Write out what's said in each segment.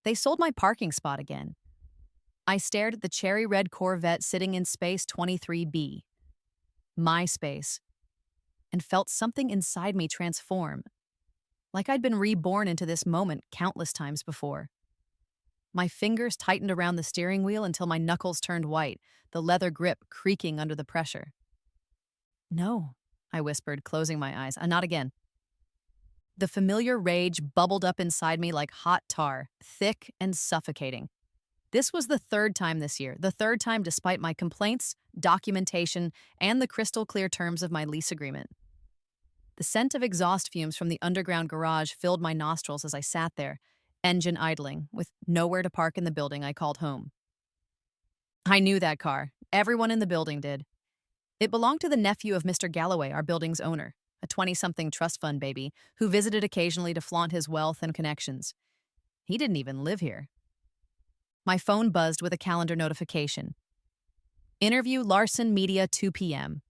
They sold my parking spot again. I stared at the cherry red Corvette sitting in space 23B, my space, and felt something inside me transform, like I'd been reborn into this moment countless times before. My fingers tightened around the steering wheel until my knuckles turned white, the leather grip creaking under the pressure. No, I whispered, closing my eyes. Not again. The familiar rage bubbled up inside me like hot tar, thick and suffocating. This was the third time this year, the third time despite my complaints, documentation, and the crystal clear terms of my lease agreement. The scent of exhaust fumes from the underground garage filled my nostrils as I sat there, engine idling, with nowhere to park in the building I called home. I knew that car. Everyone in the building did. It belonged to the nephew of Mr. Galloway, our building's owner, a 20-something trust fund baby who visited occasionally to flaunt his wealth and connections. He didn't even live here. My phone buzzed with a calendar notification. Interview Larson Media 2 p.m.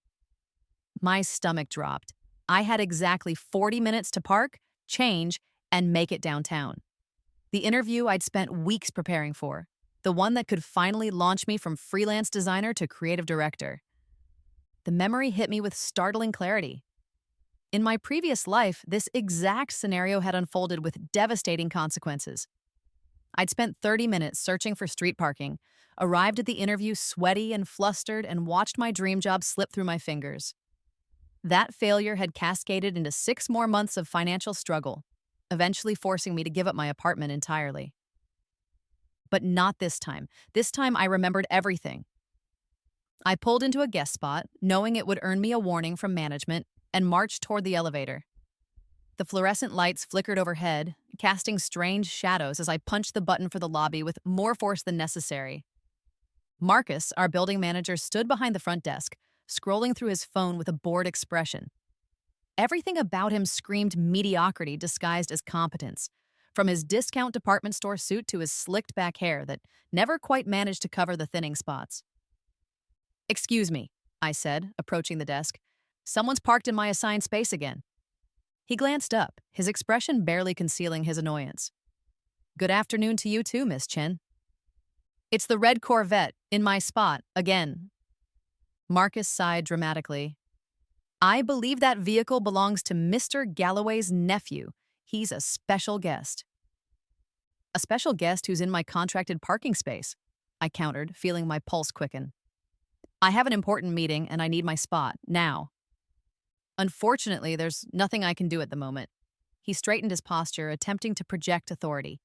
My stomach dropped. I had exactly 40 minutes to park, change, and make it downtown. The interview I'd spent weeks preparing for, the one that could finally launch me from freelance designer to creative director. The memory hit me with startling clarity. In my previous life, this exact scenario had unfolded with devastating consequences. I'd spent 30 minutes searching for street parking, arrived at the interview sweaty and flustered, and watched my dream job slip through my fingers. That failure had cascaded into 6 more months of financial struggle, eventually forcing me to give up my apartment entirely. But not this time. This time I remembered everything. I pulled into a guest spot, knowing it would earn me a warning from management, and marched toward the elevator. The fluorescent lights flickered overhead, casting strange shadows as I punched the button for the lobby with more force than necessary. Marcus, our building manager, stood behind the front desk, scrolling through his phone with a bored expression. Everything about him screamed mediocrity disguised as competence, from his discount department store suit to his slicked back hair that never quite managed to cover the thinning spots. "Excuse me," I said, approaching the desk. "Someone's parked in my assigned space again." He glanced up, his expression barely concealing his annoyance. "Good afternoon to you too, Miss Chen." "It's the red Corvette, in my spot, again." Marcus sighed dramatically. "I believe that vehicle belongs to Mr. Galloway's nephew. He's a special guest." "A special guest who's in my contracted parking space," I countered, feeling my pulse quicken. "I have an important meeting and I need my spot, now." "Unfortunately, there's nothing I can do at the moment." He straightened his posture, attempting to project authority.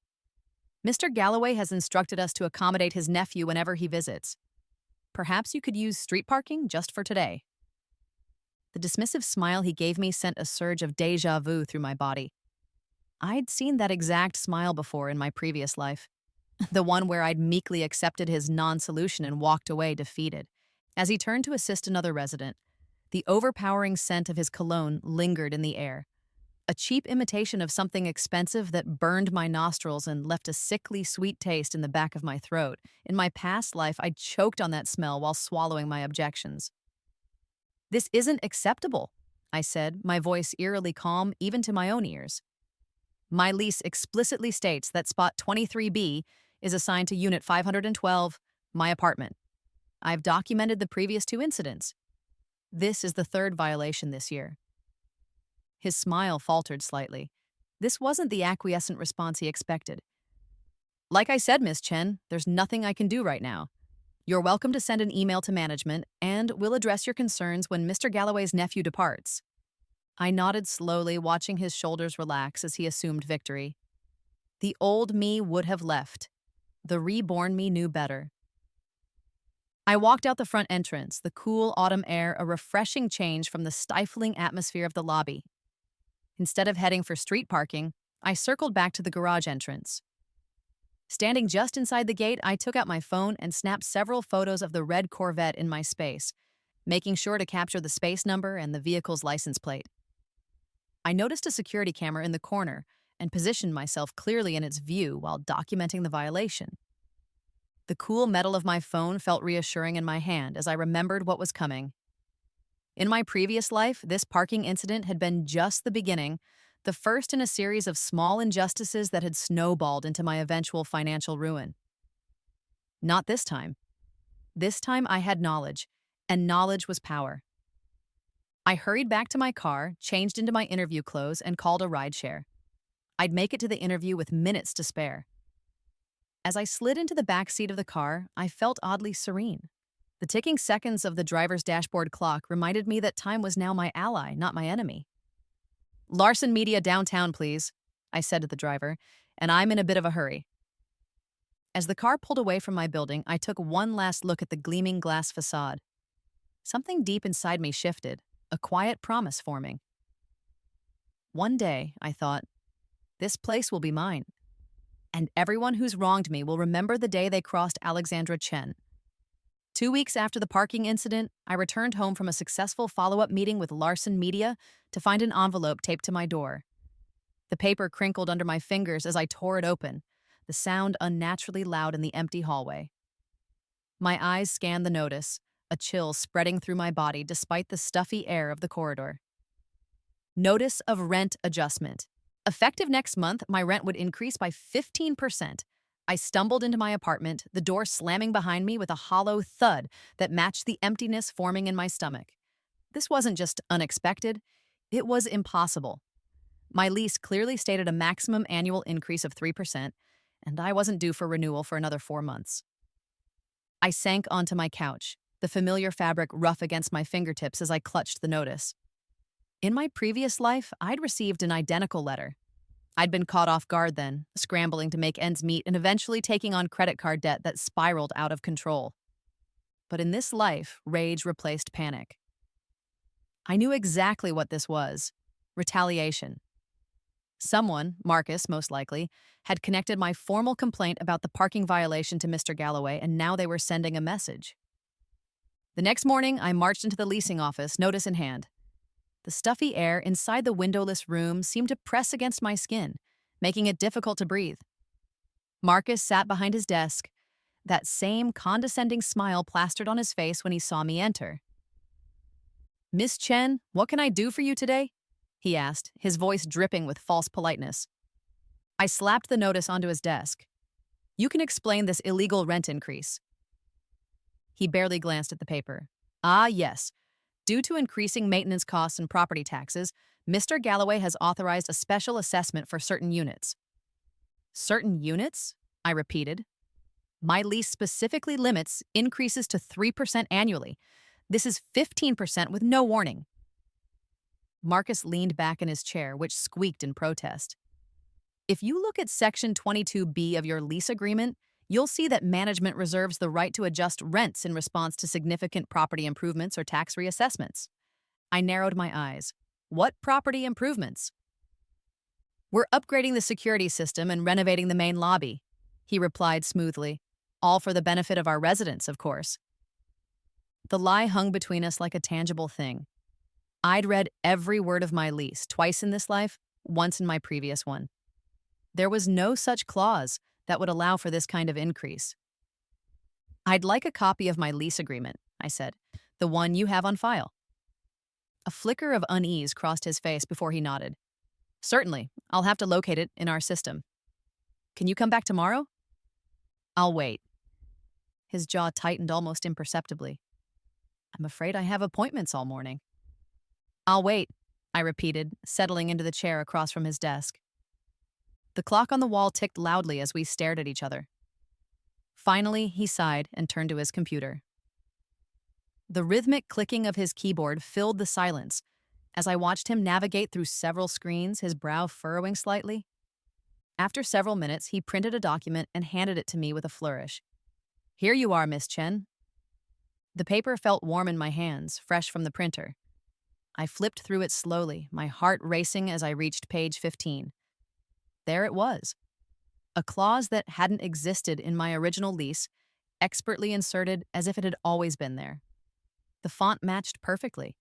"Mr. Galloway has instructed us to accommodate his nephew whenever he visits. Perhaps you could use street parking just for today." The dismissive smile he gave me sent a surge of déjà vu through my body. I'd seen that exact smile before in my previous life. The one where I'd meekly accepted his non-solution and walked away defeated. As he turned to assist another resident, the overpowering scent of his cologne lingered in the air, a cheap imitation of something expensive that burned my nostrils and left a sickly sweet taste in the back of my throat. In my past life, I'd choked on that smell while swallowing my objections. "This isn't acceptable," I said, my voice eerily calm even to my own ears. "My lease explicitly states that spot 23B is assigned to Unit 512, my apartment. I've documented the previous 2 incidents. This is the 3rd violation this year." His smile faltered slightly. This wasn't the acquiescent response he expected. "Like I said, Miss Chen, there's nothing I can do right now. You're welcome to send an email to management, and we'll address your concerns when Mr. Galloway's nephew departs." I nodded slowly, watching his shoulders relax as he assumed victory. The old me would have left. The reborn me knew better. I walked out the front entrance, the cool autumn air a refreshing change from the stifling atmosphere of the lobby. Instead of heading for street parking, I circled back to the garage entrance. Standing just inside the gate, I took out my phone and snapped several photos of the red Corvette in my space, making sure to capture the space number and the vehicle's license plate. I noticed a security camera in the corner and positioned myself clearly in its view while documenting the violation. The cool metal of my phone felt reassuring in my hand as I remembered what was coming. In my previous life, this parking incident had been just the beginning, the first in a series of small injustices that had snowballed into my eventual financial ruin. Not this time. This time I had knowledge, and knowledge was power. I hurried back to my car, changed into my interview clothes, and called a rideshare. I'd make it to the interview with minutes to spare. As I slid into the back seat of the car, I felt oddly serene. The ticking seconds of the driver's dashboard clock reminded me that time was now my ally, not my enemy. "Larson Media downtown, please," I said to the driver, "and I'm in a bit of a hurry." As the car pulled away from my building, I took one last look at the gleaming glass facade. Something deep inside me shifted, a quiet promise forming. One day, I thought, this place will be mine, and everyone who's wronged me will remember the day they crossed Alexandra Chen. 2 weeks after the parking incident, I returned home from a successful follow-up meeting with Larson Media to find an envelope taped to my door. The paper crinkled under my fingers as I tore it open, the sound unnaturally loud in the empty hallway. My eyes scanned the notice, a chill spreading through my body despite the stuffy air of the corridor. Notice of rent adjustment. Effective next month, my rent would increase by 15%. I stumbled into my apartment, the door slamming behind me with a hollow thud that matched the emptiness forming in my stomach. This wasn't just unexpected, it was impossible. My lease clearly stated a maximum annual increase of 3%, and I wasn't due for renewal for another 4 months. I sank onto my couch, the familiar fabric rough against my fingertips as I clutched the notice. In my previous life, I'd received an identical letter. I'd been caught off guard then, scrambling to make ends meet and eventually taking on credit card debt that spiraled out of control. But in this life, rage replaced panic. I knew exactly what this was: retaliation. Someone, Marcus most likely, had connected my formal complaint about the parking violation to Mr. Galloway, and now they were sending a message. The next morning, I marched into the leasing office, notice in hand. The stuffy air inside the windowless room seemed to press against my skin, making it difficult to breathe. Marcus sat behind his desk, that same condescending smile plastered on his face when he saw me enter. "Miss Chen, what can I do for you today?" he asked, his voice dripping with false politeness. I slapped the notice onto his desk. "You can explain this illegal rent increase." He barely glanced at the paper. "Ah, yes. Due to increasing maintenance costs and property taxes, Mr. Galloway has authorized a special assessment for certain units." "Certain units?" I repeated. "My lease specifically limits increases to 3% annually. This is 15% with no warning." Marcus leaned back in his chair, which squeaked in protest. "If you look at Section 22B of your lease agreement, you'll see that management reserves the right to adjust rents in response to significant property improvements or tax reassessments." I narrowed my eyes. "What property improvements?" "We're upgrading the security system and renovating the main lobby," he replied smoothly. "All for the benefit of our residents, of course." The lie hung between us like a tangible thing. I'd read every word of my lease, twice in this life, once in my previous one. There was no such clause that would allow for this kind of increase. "I'd like a copy of my lease agreement," I said, "the one you have on file." A flicker of unease crossed his face before he nodded. "Certainly, I'll have to locate it in our system. Can you come back tomorrow?" "I'll wait." His jaw tightened almost imperceptibly. "I'm afraid I have appointments all morning." "I'll wait," I repeated, settling into the chair across from his desk. The clock on the wall ticked loudly as we stared at each other. Finally, he sighed and turned to his computer. The rhythmic clicking of his keyboard filled the silence as I watched him navigate through several screens, his brow furrowing slightly. After several minutes, he printed a document and handed it to me with a flourish. "Here you are, Miss Chen." The paper felt warm in my hands, fresh from the printer. I flipped through it slowly, my heart racing as I reached page 15. There it was. A clause that hadn't existed in my original lease, expertly inserted as if it had always been there. The font matched perfectly.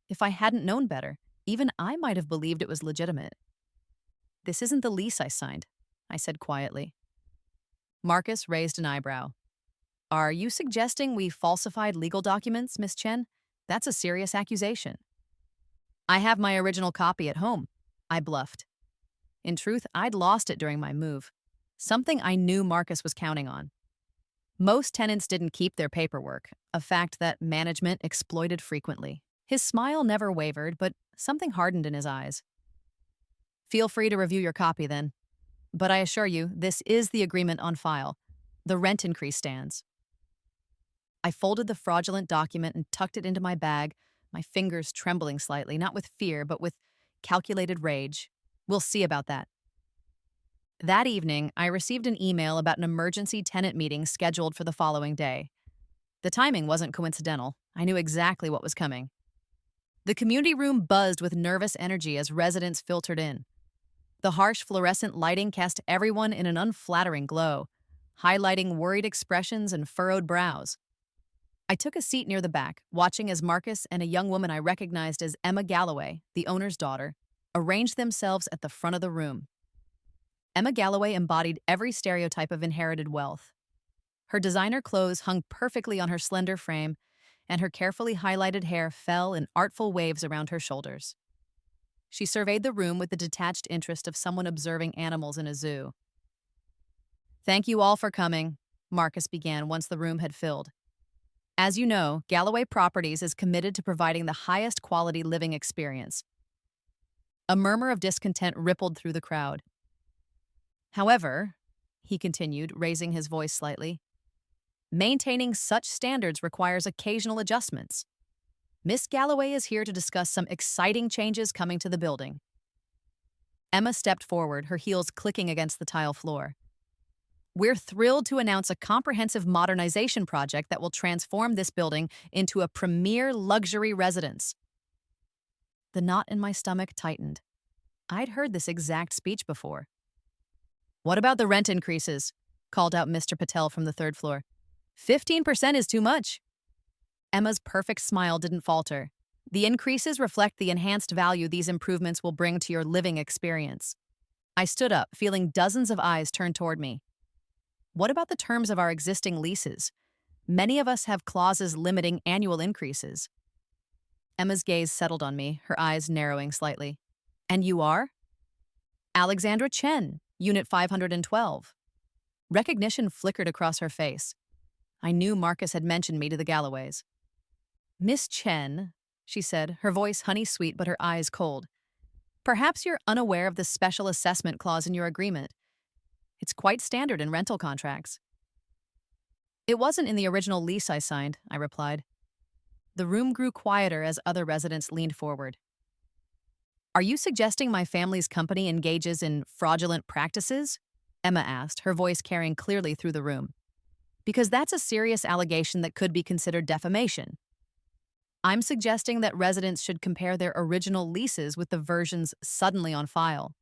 If I hadn't known better, even I might have believed it was legitimate. "This isn't the lease I signed," I said quietly. Marcus raised an eyebrow. "Are you suggesting we falsified legal documents, Miss Chen? That's a serious accusation." "I have my original copy at home," I bluffed. In truth, I'd lost it during my move. Something I knew Marcus was counting on. Most tenants didn't keep their paperwork, a fact that management exploited frequently. His smile never wavered, but something hardened in his eyes. Feel free to review your copy then. But I assure you, this is the agreement on file. The rent increase stands. I folded the fraudulent document and tucked it into my bag, my fingers trembling slightly, not with fear, but with calculated rage. We'll see about that. That evening, I received an email about an emergency tenant meeting scheduled for the following day. The timing wasn't coincidental. I knew exactly what was coming. The community room buzzed with nervous energy as residents filtered in. The harsh fluorescent lighting cast everyone in an unflattering glow, highlighting worried expressions and furrowed brows. I took a seat near the back, watching as Marcus and a young woman I recognized as Emma Galloway, the owner's daughter, arranged themselves at the front of the room. Emma Galloway embodied every stereotype of inherited wealth. Her designer clothes hung perfectly on her slender frame, and her carefully highlighted hair fell in artful waves around her shoulders. She surveyed the room with the detached interest of someone observing animals in a zoo. "Thank you all for coming," Marcus began once the room had filled. "As you know, Galloway Properties is committed to providing the highest quality living experience." A murmur of discontent rippled through the crowd. "However," he continued, raising his voice slightly, "maintaining such standards requires occasional adjustments. Miss Galloway is here to discuss some exciting changes coming to the building." Emma stepped forward, her heels clicking against the tile floor. "We're thrilled to announce a comprehensive modernization project that will transform this building into a premier luxury residence." The knot in my stomach tightened. I'd heard this exact speech before. "What about the rent increases?" called out Mr. Patel from the third floor. 15% is too much." Emma's perfect smile didn't falter. "The increases reflect the enhanced value these improvements will bring to your living experience." I stood up, feeling dozens of eyes turned toward me. "What about the terms of our existing leases? Many of us have clauses limiting annual increases." Emma's gaze settled on me, her eyes narrowing slightly. "And you are?" "Alexandra Chen, Unit 512. Recognition flickered across her face. I knew Marcus had mentioned me to the Galloways. "Miss Chen," she said, her voice honey-sweet but her eyes cold. "Perhaps you're unaware of the special assessment clause in your agreement. It's quite standard in rental contracts." "It wasn't in the original lease I signed," I replied. The room grew quieter as other residents leaned forward. "Are you suggesting my family's company engages in fraudulent practices?" Emma asked, her voice carrying clearly through the room. "Because that's a serious allegation that could be considered defamation. I'm suggesting that residents should compare their original leases with the versions suddenly on file."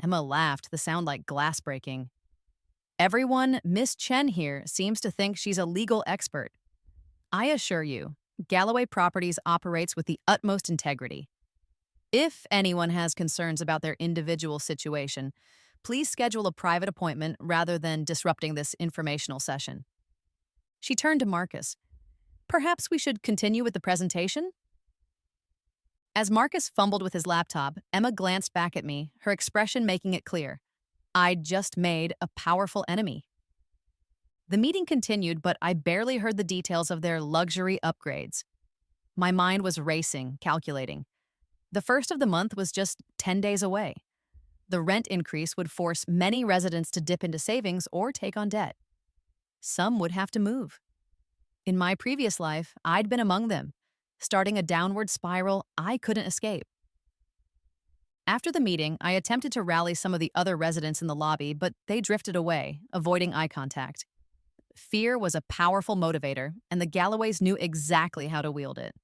Emma laughed, the sound like glass breaking. "Everyone, Miss Chen here, seems to think she's a legal expert. I assure you, Galloway Properties operates with the utmost integrity. If anyone has concerns about their individual situation, please schedule a private appointment rather than disrupting this informational session." She turned to Marcus. "Perhaps we should continue with the presentation?" As Marcus fumbled with his laptop, Emma glanced back at me, her expression making it clear. I'd just made a powerful enemy. The meeting continued, but I barely heard the details of their luxury upgrades. My mind was racing, calculating. The first of the month was just 10 days away. The rent increase would force many residents to dip into savings or take on debt. Some would have to move. In my previous life, I'd been among them, starting a downward spiral I couldn't escape. After the meeting, I attempted to rally some of the other residents in the lobby, but they drifted away, avoiding eye contact. Fear was a powerful motivator, and the Galloways knew exactly how to wield it.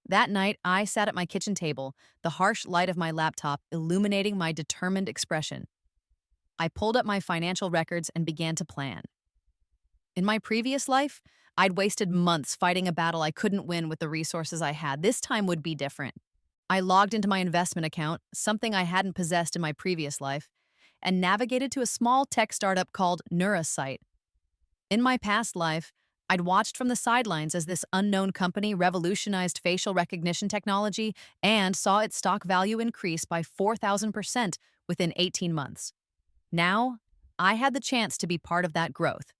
That night, I sat at my kitchen table, the harsh light of my laptop illuminating my determined expression. I pulled up my financial records and began to plan. In my previous life, I'd wasted months fighting a battle I couldn't win with the resources I had. This time would be different. I logged into my investment account, something I hadn't possessed in my previous life, and navigated to a small tech startup called Neurasite. In my past life, I'd watched from the sidelines as this unknown company revolutionized facial recognition technology and saw its stock value increase by 4,000% within 18 months. Now, I had the chance to be part of that growth.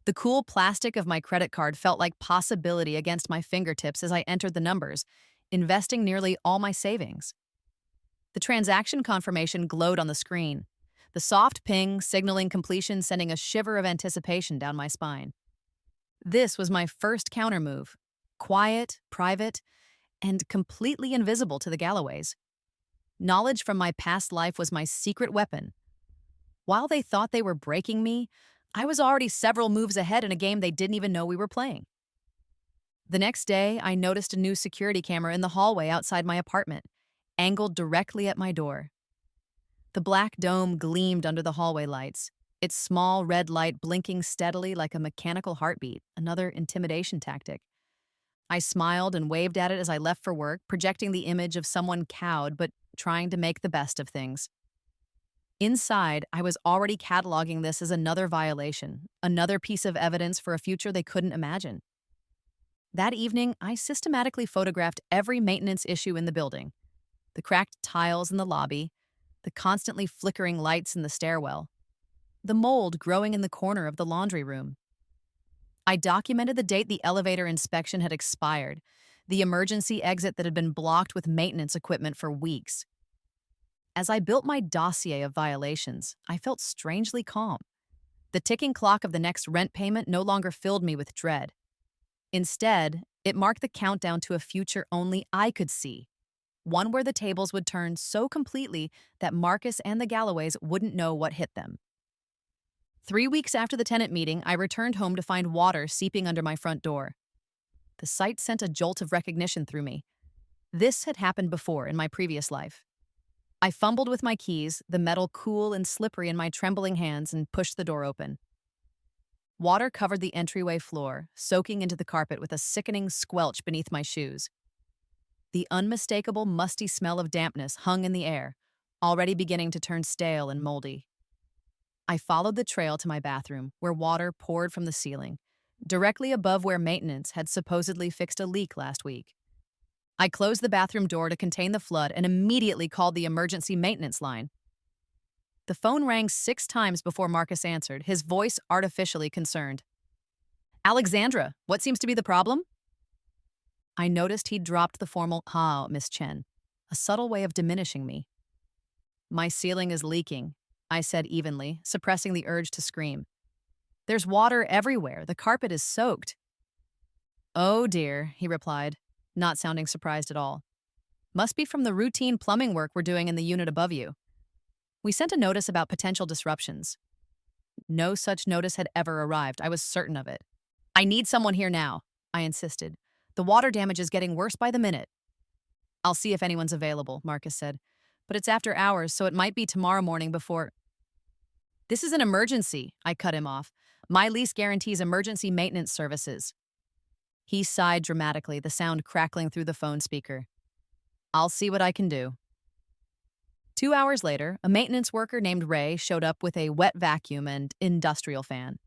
The cool plastic of my credit card felt like possibility against my fingertips as I entered the numbers, investing nearly all my savings. The transaction confirmation glowed on the screen, the soft ping signaling completion sending a shiver of anticipation down my spine. This was my first countermove, quiet, private, and completely invisible to the Galloways. Knowledge from my past life was my secret weapon. While they thought they were breaking me, I was already several moves ahead in a game they didn't even know we were playing. The next day, I noticed a new security camera in the hallway outside my apartment, angled directly at my door. The black dome gleamed under the hallway lights, its small red light blinking steadily like a mechanical heartbeat, another intimidation tactic. I smiled and waved at it as I left for work, projecting the image of someone cowed but trying to make the best of things. Inside, I was already cataloging this as another violation, another piece of evidence for a future they couldn't imagine. That evening, I systematically photographed every maintenance issue in the building: the cracked tiles in the lobby, the constantly flickering lights in the stairwell, the mold growing in the corner of the laundry room. I documented the date the elevator inspection had expired, the emergency exit that had been blocked with maintenance equipment for weeks. As I built my dossier of violations, I felt strangely calm. The ticking clock of the next rent payment no longer filled me with dread. Instead, it marked the countdown to a future only I could see, one where the tables would turn so completely that Marcus and the Galloways wouldn't know what hit them. 3 weeks after the tenant meeting, I returned home to find water seeping under my front door. The sight sent a jolt of recognition through me. This had happened before in my previous life. I fumbled with my keys, the metal cool and slippery in my trembling hands, and pushed the door open. Water covered the entryway floor, soaking into the carpet with a sickening squelch beneath my shoes. The unmistakable musty smell of dampness hung in the air, already beginning to turn stale and moldy. I followed the trail to my bathroom, where water poured from the ceiling, directly above where maintenance had supposedly fixed a leak last week. I closed the bathroom door to contain the flood and immediately called the emergency maintenance line. The phone rang 6 times before Marcus answered, his voice artificially concerned. "Alexandra, what seems to be the problem?" I noticed he'd dropped the formal, Miss Chen," a subtle way of diminishing me. "My ceiling is leaking," I said evenly, suppressing the urge to scream. "There's water everywhere. The carpet is soaked." "Oh dear," he replied, not sounding surprised at all. "Must be from the routine plumbing work we're doing in the unit above you. We sent a notice about potential disruptions." No such notice had ever arrived. I was certain of it. "I need someone here now," I insisted. "The water damage is getting worse by the minute." "I'll see if anyone's available," Marcus said. "But it's after hours, so it might be tomorrow morning before—" "This is an emergency," I cut him off. "My lease guarantees emergency maintenance services." He sighed dramatically, the sound crackling through the phone speaker. "I'll see what I can do." 2 hours later, a maintenance worker named Ray showed up with a wet vacuum and industrial fan.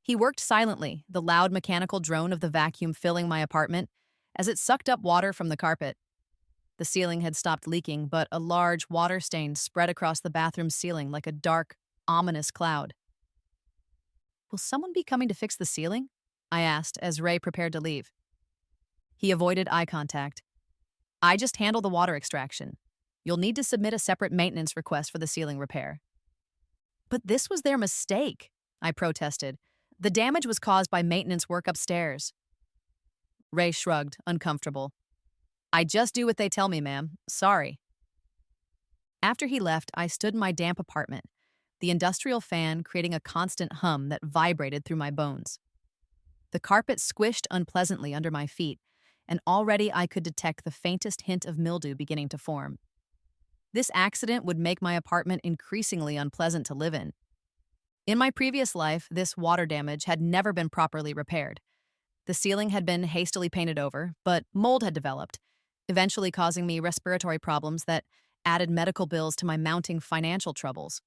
He worked silently, the loud mechanical drone of the vacuum filling my apartment as it sucked up water from the carpet. The ceiling had stopped leaking, but a large water stain spread across the bathroom ceiling like a dark, ominous cloud. "Will someone be coming to fix the ceiling?" I asked as Ray prepared to leave. He avoided eye contact. "I just handle the water extraction. You'll need to submit a separate maintenance request for the ceiling repair." "But this was their mistake," I protested. "The damage was caused by maintenance work upstairs." Ray shrugged, uncomfortable. "I just do what they tell me, ma'am. Sorry." After he left, I stood in my damp apartment, the industrial fan creating a constant hum that vibrated through my bones. The carpet squished unpleasantly under my feet, and already I could detect the faintest hint of mildew beginning to form. This accident would make my apartment increasingly unpleasant to live in. In my previous life, this water damage had never been properly repaired. The ceiling had been hastily painted over, but mold had developed, eventually causing me respiratory problems that added medical bills to my mounting financial troubles.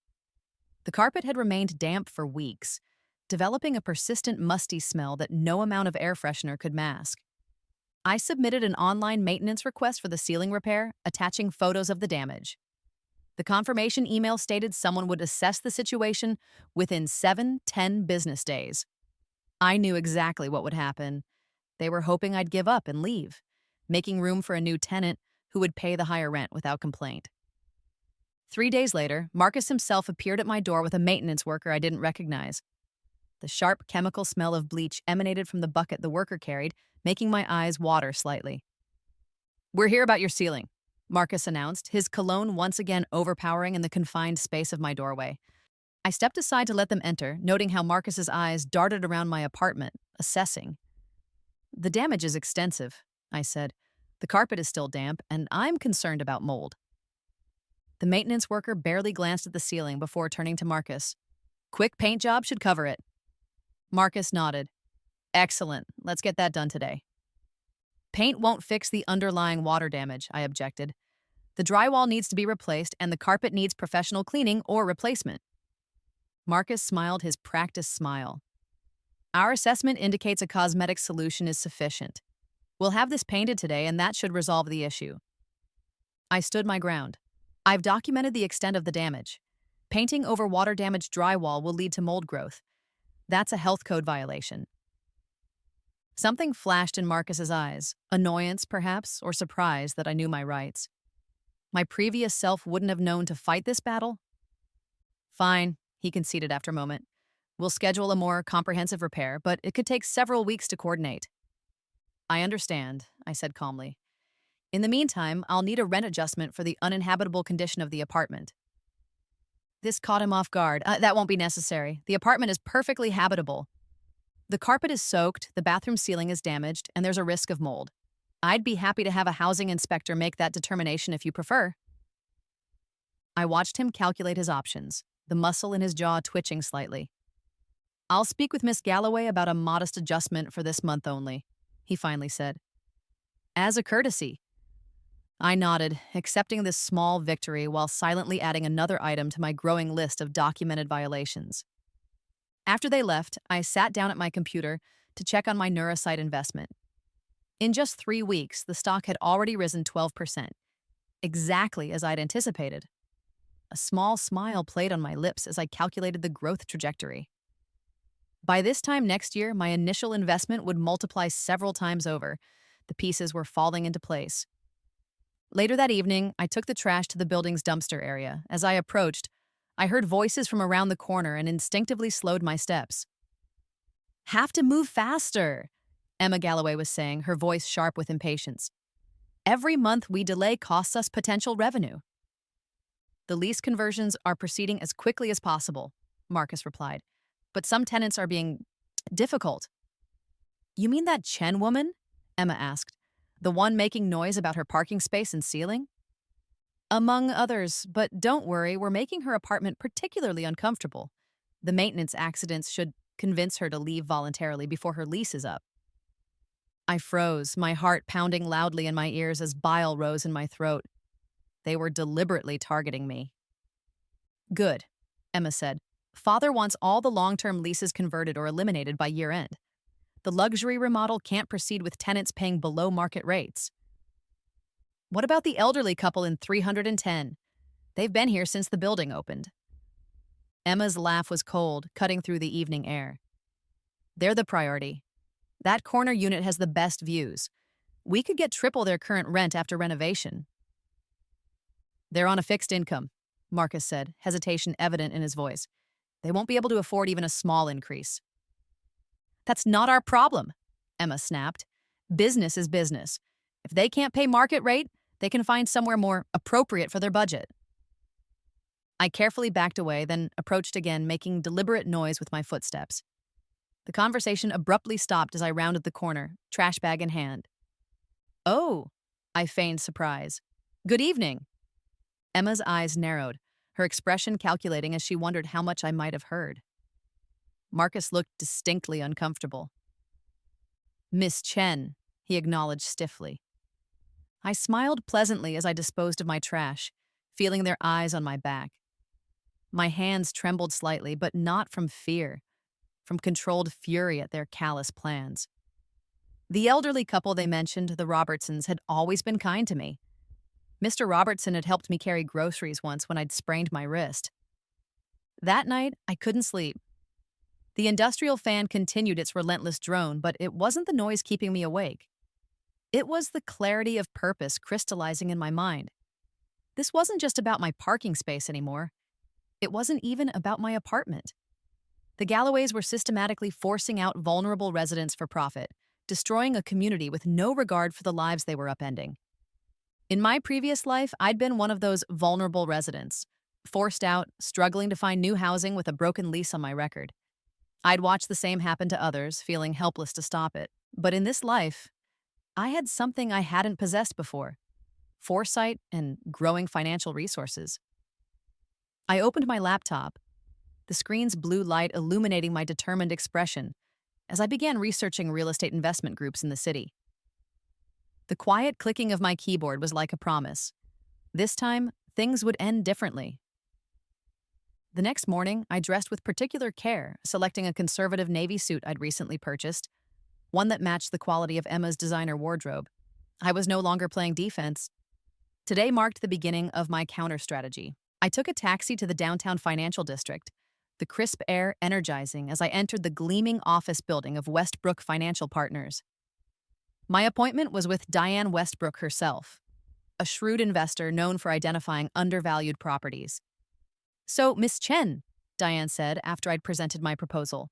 The carpet had remained damp for weeks, developing a persistent musty smell that no amount of air freshener could mask. I submitted an online maintenance request for the ceiling repair, attaching photos of the damage. The confirmation email stated someone would assess the situation within 7-10 business days. I knew exactly what would happen. They were hoping I'd give up and leave, making room for a new tenant who would pay the higher rent without complaint. 3 days later, Marcus himself appeared at my door with a maintenance worker I didn't recognize. The sharp chemical smell of bleach emanated from the bucket the worker carried, making my eyes water slightly. "We're here about your ceiling," Marcus announced, his cologne once again overpowering in the confined space of my doorway. I stepped aside to let them enter, noting how Marcus's eyes darted around my apartment, assessing. "The damage is extensive," I said. "The carpet is still damp, and I'm concerned about mold." The maintenance worker barely glanced at the ceiling before turning to Marcus. "Quick paint job should cover it." Marcus nodded. "Excellent. Let's get that done today." "Paint won't fix the underlying water damage," I objected. "The drywall needs to be replaced, and the carpet needs professional cleaning or replacement." Marcus smiled his practiced smile. "Our assessment indicates a cosmetic solution is sufficient. We'll have this painted today, and that should resolve the issue." I stood my ground. "I've documented the extent of the damage. Painting over water-damaged drywall will lead to mold growth. That's a health code violation." Something flashed in Marcus's eyes, annoyance perhaps, or surprise that I knew my rights. My previous self wouldn't have known to fight this battle? "Fine," he conceded after a moment. "We'll schedule a more comprehensive repair, but it could take several weeks to coordinate." "I understand," I said calmly. "In the meantime, I'll need a rent adjustment for the uninhabitable condition of the apartment." This caught him off guard. "That won't be necessary. The apartment is perfectly habitable. The carpet is soaked, the bathroom ceiling is damaged, and there's a risk of mold. I'd be happy to have a housing inspector make that determination if you prefer." I watched him calculate his options, the muscle in his jaw twitching slightly. "I'll speak with Miss Galloway about a modest adjustment for this month only," he finally said. "As a courtesy." I nodded, accepting this small victory while silently adding another item to my growing list of documented violations. After they left, I sat down at my computer to check on my Neurosite investment. In just 3 weeks, the stock had already risen 12%, exactly as I'd anticipated. A small smile played on my lips as I calculated the growth trajectory. By this time next year, my initial investment would multiply several times over. The pieces were falling into place. Later that evening, I took the trash to the building's dumpster area. As I approached, I heard voices from around the corner and instinctively slowed my steps. "Have to move faster," Emma Galloway was saying, her voice sharp with impatience. "Every month we delay costs us potential revenue." "The lease conversions are proceeding as quickly as possible," Marcus replied. "But some tenants are being difficult." "You mean that Chen woman?" Emma asked. "The one making noise about her parking space and ceiling?" "Among others, but don't worry, we're making her apartment particularly uncomfortable. The maintenance accidents should convince her to leave voluntarily before her lease is up." I froze, my heart pounding loudly in my ears as bile rose in my throat. They were deliberately targeting me. "Good," Emma said. "Father wants all the long-term leases converted or eliminated by year-end. The luxury remodel can't proceed with tenants paying below market rates." "What about the elderly couple in 310? They've been here since the building opened." Emma's laugh was cold, cutting through the evening air. "They're the priority. That corner unit has the best views. We could get triple their current rent after renovation." "They're on a fixed income," Marcus said, hesitation evident in his voice. "They won't be able to afford even a small increase." "That's not our problem," Emma snapped. "Business is business. If they can't pay market rate, they can find somewhere more appropriate for their budget." I carefully backed away, then approached again, making deliberate noise with my footsteps. The conversation abruptly stopped as I rounded the corner, trash bag in hand. "Oh," I feigned surprise. "Good evening." Emma's eyes narrowed, her expression calculating as she wondered how much I might have heard. Marcus looked distinctly uncomfortable. "Miss Chen," he acknowledged stiffly. I smiled pleasantly as I disposed of my trash, feeling their eyes on my back. My hands trembled slightly, but not from fear. from controlled fury at their callous plans. The elderly couple they mentioned, the Robertsons, had always been kind to me. Mr. Robertson had helped me carry groceries once when I'd sprained my wrist. That night, I couldn't sleep. The industrial fan continued its relentless drone, but it wasn't the noise keeping me awake. It was the clarity of purpose crystallizing in my mind. This wasn't just about my parking space anymore. It wasn't even about my apartment. The Galloways were systematically forcing out vulnerable residents for profit, destroying a community with no regard for the lives they were upending. In my previous life, I'd been one of those vulnerable residents, forced out, struggling to find new housing with a broken lease on my record. I'd watched the same happen to others, feeling helpless to stop it. But in this life, I had something I hadn't possessed before: foresight and growing financial resources. I opened my laptop, the screen's blue light illuminating my determined expression as I began researching real estate investment groups in the city. The quiet clicking of my keyboard was like a promise. This time, things would end differently. The next morning, I dressed with particular care, selecting a conservative navy suit I'd recently purchased, one that matched the quality of Emma's designer wardrobe. I was no longer playing defense. Today marked the beginning of my counter-strategy. I took a taxi to the downtown financial district, the crisp air energizing as I entered the gleaming office building of Westbrook Financial Partners. My appointment was with Diane Westbrook herself, a shrewd investor known for identifying undervalued properties. "So, Miss Chen," Diane said after I'd presented my proposal,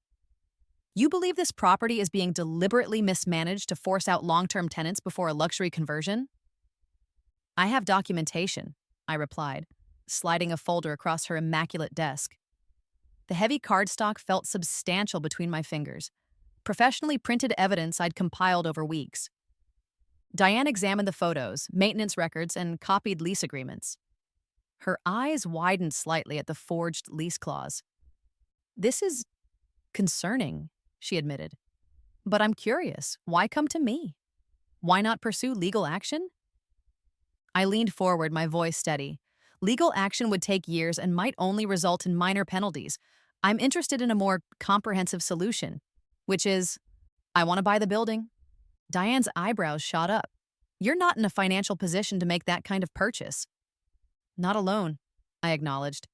"you believe this property is being deliberately mismanaged to force out long-term tenants before a luxury conversion?" "I have documentation," I replied, sliding a folder across her immaculate desk. The heavy cardstock felt substantial between my fingers, professionally printed evidence I'd compiled over weeks. Diane examined the photos, maintenance records, and copied lease agreements. Her eyes widened slightly at the forged lease clause. "This is concerning," she admitted. "But I'm curious, why come to me? Why not pursue legal action?" I leaned forward, my voice steady. "Legal action would take years and might only result in minor penalties. I'm interested in a more comprehensive solution, which is, I want to buy the building." Diane's eyebrows shot up. "You're not in a financial position to make that kind of purchase." "Not alone," I acknowledged.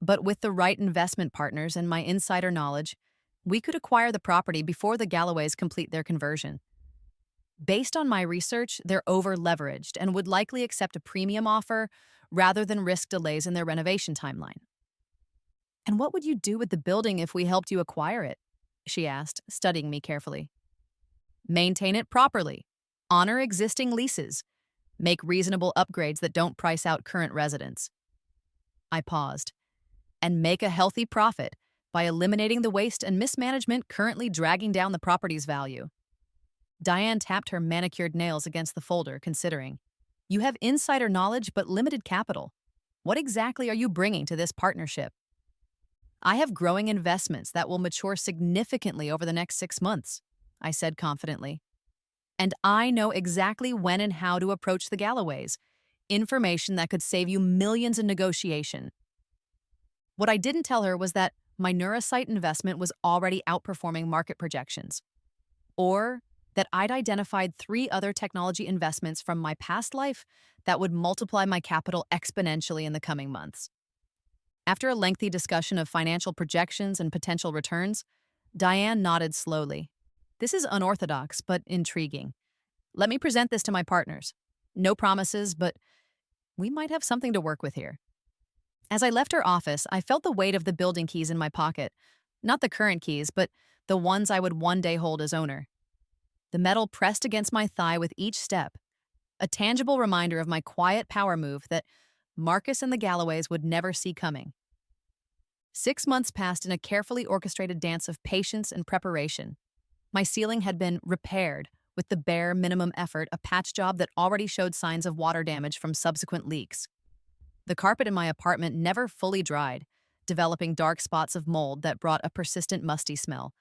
"But with the right investment partners and my insider knowledge, we could acquire the property before the Galloways complete their conversion. Based on my research, they're over-leveraged and would likely accept a premium offer rather than risk delays in their renovation timeline." "And what would you do with the building if we helped you acquire it?" she asked, studying me carefully. "Maintain it properly, honor existing leases, make reasonable upgrades that don't price out current residents." I paused. "And make a healthy profit by eliminating the waste and mismanagement currently dragging down the property's value." Diane tapped her manicured nails against the folder, considering. "You have insider knowledge but limited capital. What exactly are you bringing to this partnership?" "I have growing investments that will mature significantly over the next 6 months," I said confidently. "And I know exactly when and how to approach the Galloways, information that could save you millions in negotiation." What I didn't tell her was that my neurosite investment was already outperforming market projections, or that I'd identified 3 other technology investments from my past life that would multiply my capital exponentially in the coming months. After a lengthy discussion of financial projections and potential returns, Diane nodded slowly. "This is unorthodox, but intriguing. Let me present this to my partners. No promises, but we might have something to work with here." As I left her office, I felt the weight of the building keys in my pocket. Not the current keys, but the ones I would one day hold as owner. The metal pressed against my thigh with each step, a tangible reminder of my quiet power move that Marcus and the Galloways would never see coming. 6 months passed in a carefully orchestrated dance of patience and preparation. My ceiling had been repaired with the bare minimum effort, a patch job that already showed signs of water damage from subsequent leaks. The carpet in my apartment never fully dried, developing dark spots of mold that brought a persistent musty smell,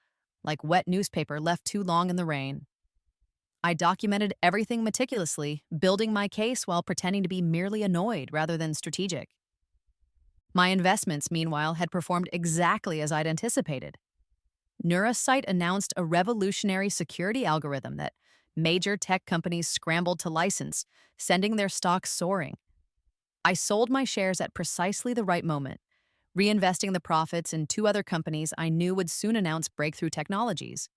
like wet newspaper left too long in the rain. I documented everything meticulously, building my case while pretending to be merely annoyed rather than strategic. My investments, meanwhile, had performed exactly as I'd anticipated. Neurosite announced a revolutionary security algorithm that major tech companies scrambled to license, sending their stocks soaring. I sold my shares at precisely the right moment, reinvesting the profits in two other companies I knew would soon announce breakthrough technologies.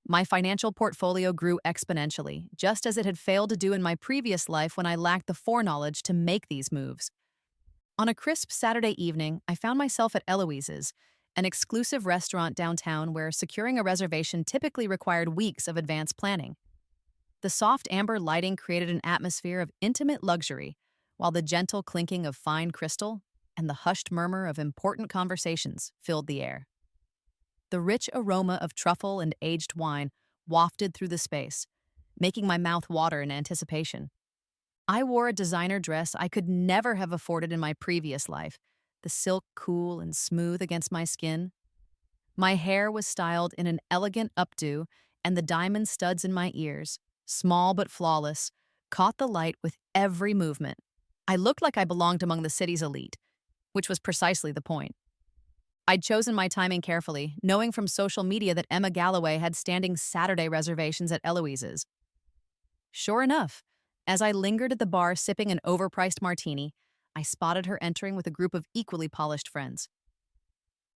My financial portfolio grew exponentially, just as it had failed to do in my previous life when I lacked the foreknowledge to make these moves. On a crisp Saturday evening, I found myself at Eloise's, an exclusive restaurant downtown where securing a reservation typically required weeks of advanced planning. The soft amber lighting created an atmosphere of intimate luxury, while the gentle clinking of fine crystal and the hushed murmur of important conversations filled the air. The rich aroma of truffle and aged wine wafted through the space, making my mouth water in anticipation. I wore a designer dress I could never have afforded in my previous life, the silk cool and smooth against my skin. My hair was styled in an elegant updo, and the diamond studs in my ears, small but flawless, caught the light with every movement. I looked like I belonged among the city's elite, which was precisely the point. I'd chosen my timing carefully, knowing from social media that Emma Galloway had standing Saturday reservations at Eloise's. Sure enough, as I lingered at the bar sipping an overpriced martini, I spotted her entering with a group of equally polished friends.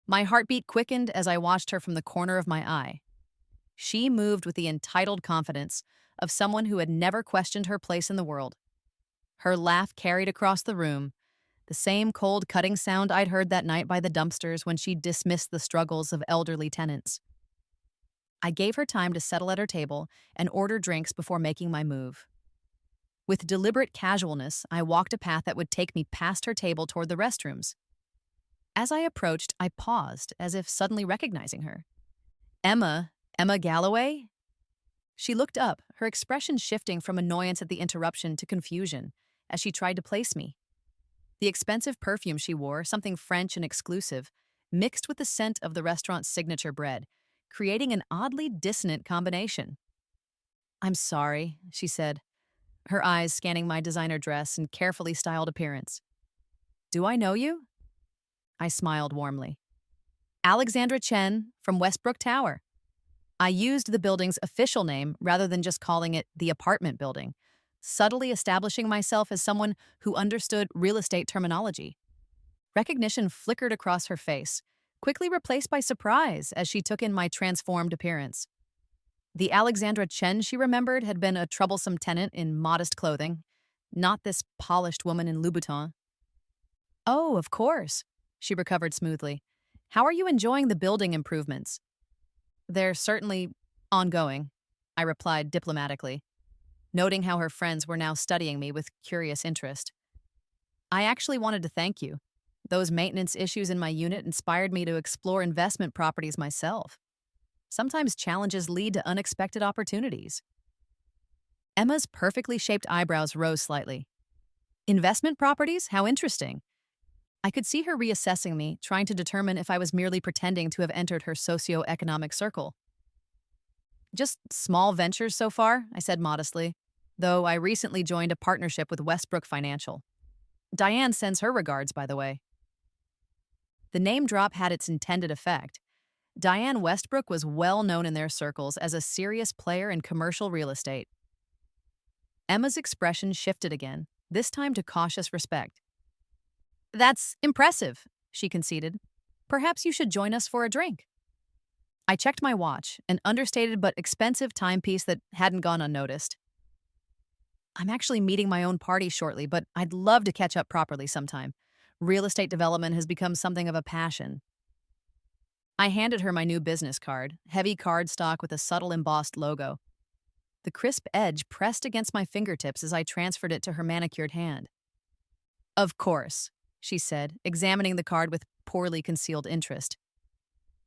My heartbeat quickened as I watched her from the corner of my eye. She moved with the entitled confidence of someone who had never questioned her place in the world. Her laugh carried across the room, the same cold, cutting sound I'd heard that night by the dumpsters when she dismissed the struggles of elderly tenants. I gave her time to settle at her table and order drinks before making my move. With deliberate casualness, I walked a path that would take me past her table toward the restrooms. As I approached, I paused, as if suddenly recognizing her. Emma Galloway? She looked up, her expression shifting from annoyance at the interruption to confusion, as she tried to place me. The expensive perfume she wore, something French and exclusive, mixed with the scent of the restaurant's signature bread, creating an oddly dissonant combination. "I'm sorry," she said, her eyes scanning my designer dress and carefully styled appearance. "Do I know you?" I smiled warmly. "Alexandra Chen from Westbrook Tower." I used the building's official name rather than just calling it the apartment building, subtly establishing myself as someone who understood real estate terminology. Recognition flickered across her face, quickly replaced by surprise as she took in my transformed appearance. The Alexandra Chen she remembered had been a troublesome tenant in modest clothing, not this polished woman in Louboutin. "Oh, of course," she recovered smoothly. "How are you enjoying the building improvements?" "They're certainly ongoing," I replied diplomatically, noting how her friends were now studying me with curious interest. "I actually wanted to thank you. Those maintenance issues in my unit inspired me to explore investment properties myself. Sometimes challenges lead to unexpected opportunities." Emma's perfectly shaped eyebrows rose slightly. "Investment properties? How interesting." I could see her reassessing me, trying to determine if I was merely pretending to have entered her socio-economic circle. "Just small ventures so far," I said modestly, though I recently joined a partnership with Westbrook Financial. Diane sends her regards, by the way. The name drop had its intended effect. Diane Westbrook was well known in their circles as a serious player in commercial real estate. Emma's expression shifted again, this time to cautious respect. "That's impressive," she conceded. "Perhaps you should join us for a drink." I checked my watch, an understated but expensive timepiece that hadn't gone unnoticed. "I'm actually meeting my own party shortly, but I'd love to catch up properly sometime. Real estate development has become something of a passion." I handed her my new business card, heavy cardstock with a subtle embossed logo. The crisp edge pressed against my fingertips as I transferred it to her manicured hand. "Of course," she said, examining the card with poorly concealed interest.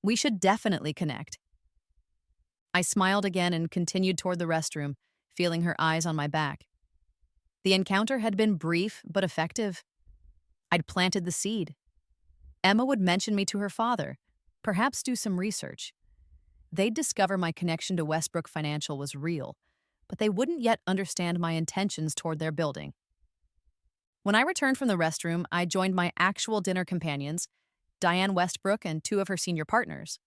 "We should definitely connect." I smiled again and continued toward the restroom, feeling her eyes on my back. The encounter had been brief but effective. I'd planted the seed. Emma would mention me to her father, perhaps do some research. They'd discover my connection to Westbrook Financial was real, but they wouldn't yet understand my intentions toward their building. When I returned from the restroom, I joined my actual dinner companions, Diane Westbrook and two of her senior partners.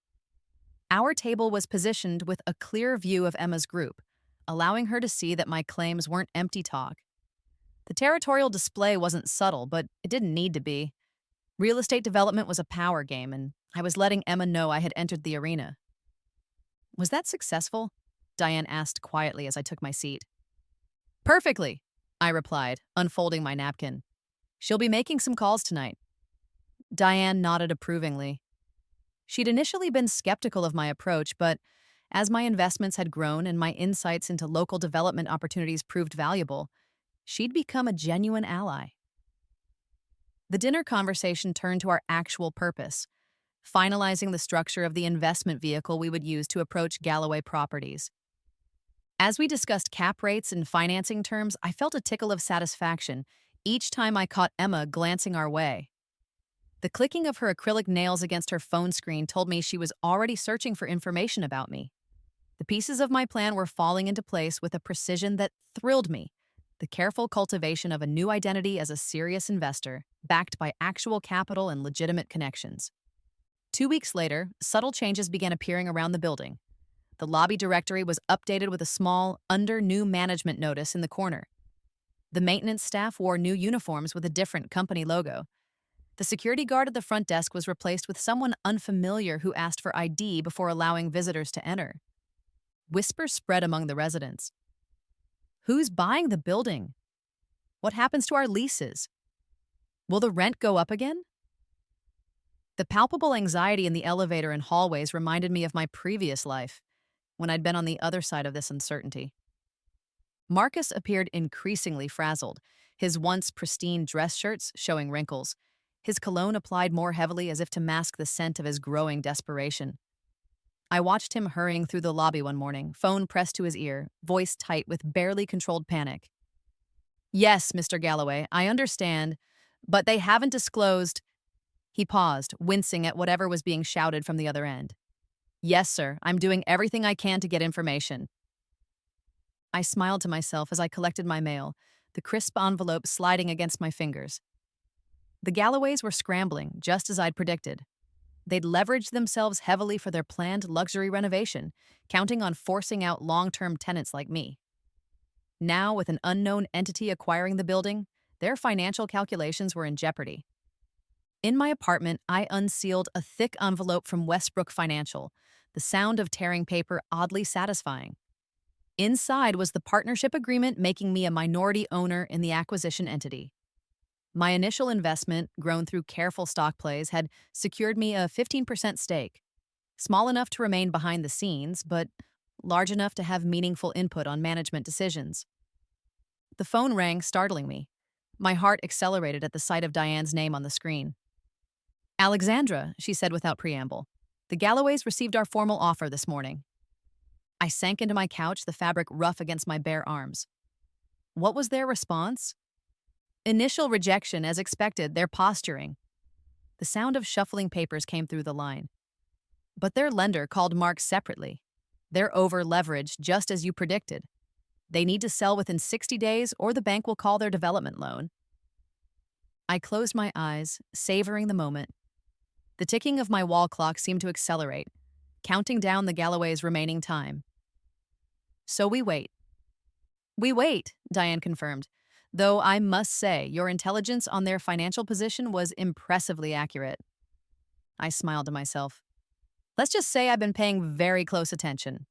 Our table was positioned with a clear view of Emma's group, allowing her to see that my claims weren't empty talk. The territorial display wasn't subtle, but it didn't need to be. Real estate development was a power game, and I was letting Emma know I had entered the arena. Was that successful? Diane asked quietly as I took my seat. Perfectly, I replied, unfolding my napkin. She'll be making some calls tonight. Diane nodded approvingly. She'd initially been skeptical of my approach, but as my investments had grown and my insights into local development opportunities proved valuable, she'd become a genuine ally. The dinner conversation turned to our actual purpose, finalizing the structure of the investment vehicle we would use to approach Galloway properties. As we discussed cap rates and financing terms, I felt a tickle of satisfaction each time I caught Emma glancing our way. The clicking of her acrylic nails against her phone screen told me she was already searching for information about me. The pieces of my plan were falling into place with a precision that thrilled me. The careful cultivation of a new identity as a serious investor, backed by actual capital and legitimate connections. 2 weeks later, subtle changes began appearing around the building. The lobby directory was updated with a small, under new management notice in the corner. The maintenance staff wore new uniforms with a different company logo. The security guard at the front desk was replaced with someone unfamiliar who asked for ID before allowing visitors to enter. Whispers spread among the residents. Who's buying the building? What happens to our leases? Will the rent go up again? The palpable anxiety in the elevator and hallways reminded me of my previous life, when I'd been on the other side of this uncertainty. Marcus appeared increasingly frazzled, his once pristine dress shirts showing wrinkles, his cologne applied more heavily as if to mask the scent of his growing desperation. I watched him hurrying through the lobby one morning, phone pressed to his ear, voice tight with barely controlled panic. Yes, Mr. Galloway, I understand, but they haven't disclosed. He paused, wincing at whatever was being shouted from the other end. Yes, sir, I'm doing everything I can to get information. I smiled to myself as I collected my mail, the crisp envelope sliding against my fingers. The Galloways were scrambling, just as I'd predicted. They'd leveraged themselves heavily for their planned luxury renovation, counting on forcing out long-term tenants like me. Now, with an unknown entity acquiring the building, their financial calculations were in jeopardy. In my apartment, I unsealed a thick envelope from Westbrook Financial, the sound of tearing paper oddly satisfying. Inside was the partnership agreement making me a minority owner in the acquisition entity. My initial investment, grown through careful stock plays, had secured me a 15% stake, small enough to remain behind the scenes, but large enough to have meaningful input on management decisions. The phone rang, startling me. My heart accelerated at the sight of Diane's name on the screen. Alexandra, she said without preamble, the Galloways received our formal offer this morning. I sank into my couch, the fabric rough against my bare arms. What was their response? Initial rejection, as expected, their posturing. The sound of shuffling papers came through the line. But their lender called Mark separately. They're over-leveraged, just as you predicted. They need to sell within 60 days or the bank will call their development loan. I closed my eyes, savoring the moment. The ticking of my wall clock seemed to accelerate, counting down the Galloway's remaining time. So we wait. We wait, Diane confirmed, though I must say your intelligence on their financial position was impressively accurate. I smiled to myself. Let's just say I've been paying very close attention.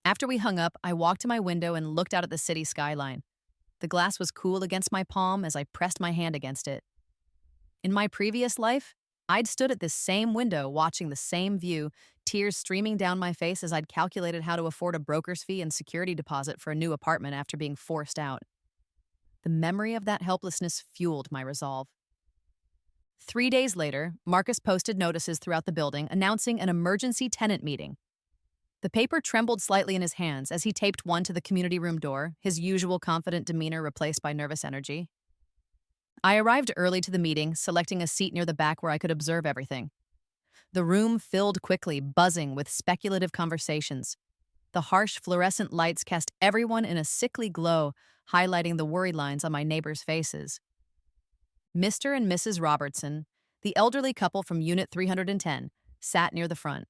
After we hung up, I walked to my window and looked out at the city skyline. The glass was cool against my palm as I pressed my hand against it. In my previous life, I'd stood at this same window watching the same view, tears streaming down my face as I'd calculated how to afford a broker's fee and security deposit for a new apartment after being forced out. The memory of that helplessness fueled my resolve. 3 days later, Marcus posted notices throughout the building announcing an emergency tenant meeting. The paper trembled slightly in his hands as he taped one to the community room door, his usual confident demeanor replaced by nervous energy. I arrived early to the meeting, selecting a seat near the back where I could observe everything. The room filled quickly, buzzing with speculative conversations. The harsh fluorescent lights cast everyone in a sickly glow, highlighting the worry lines on my neighbors' faces. Mr. and Mrs. Robertson, the elderly couple from Unit 310, sat near the front.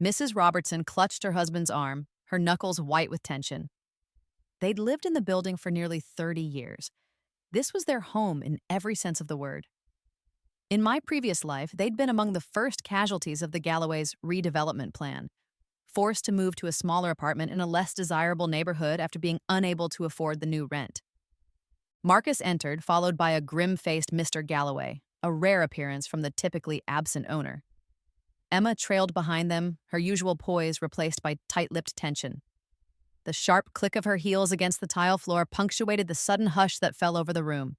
Mrs. Robertson clutched her husband's arm, her knuckles white with tension. They'd lived in the building for nearly 30 years. This was their home in every sense of the word. In my previous life, they'd been among the first casualties of the Galloways' redevelopment plan, forced to move to a smaller apartment in a less desirable neighborhood after being unable to afford the new rent. Marcus entered, followed by a grim-faced Mr. Galloway, a rare appearance from the typically absent owner. Emma trailed behind them, her usual poise replaced by tight-lipped tension. The sharp click of her heels against the tile floor punctuated the sudden hush that fell over the room.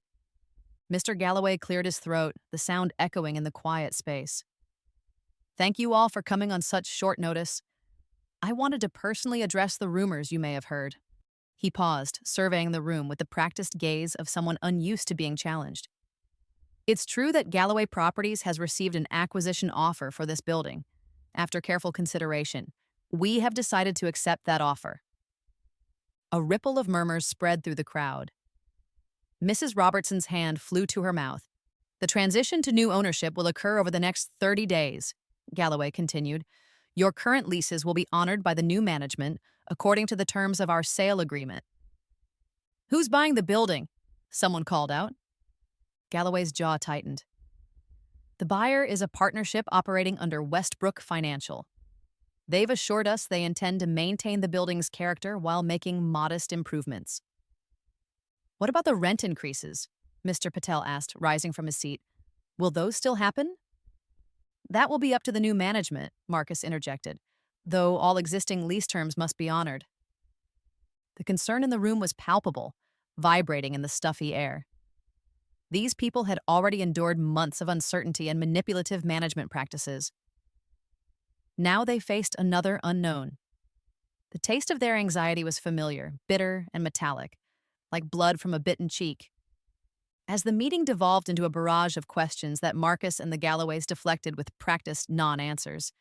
Mr. Galloway cleared his throat, the sound echoing in the quiet space. "Thank you all for coming on such short notice. I wanted to personally address the rumors you may have heard." He paused, surveying the room with the practiced gaze of someone unused to being challenged. "It's true that Galloway Properties has received an acquisition offer for this building. After careful consideration, we have decided to accept that offer." A ripple of murmurs spread through the crowd. Mrs. Robertson's hand flew to her mouth. "The transition to new ownership will occur over the next 30 days," Galloway continued. "Your current leases will be honored by the new management according to the terms of our sale agreement." "Who's buying the building?" someone called out. Galloway's jaw tightened. "The buyer is a partnership operating under Westbrook Financial. They've assured us they intend to maintain the building's character while making modest improvements." "What about the rent increases?" Mr. Patel asked, rising from his seat. "Will those still happen?" "That will be up to the new management," Marcus interjected, "though all existing lease terms must be honored." The concern in the room was palpable, vibrating in the stuffy air. These people had already endured months of uncertainty and manipulative management practices. Now they faced another unknown. The taste of their anxiety was familiar, bitter and metallic, like blood from a bitten cheek. As the meeting devolved into a barrage of questions that Marcus and the Galloways deflected with practiced non-answers,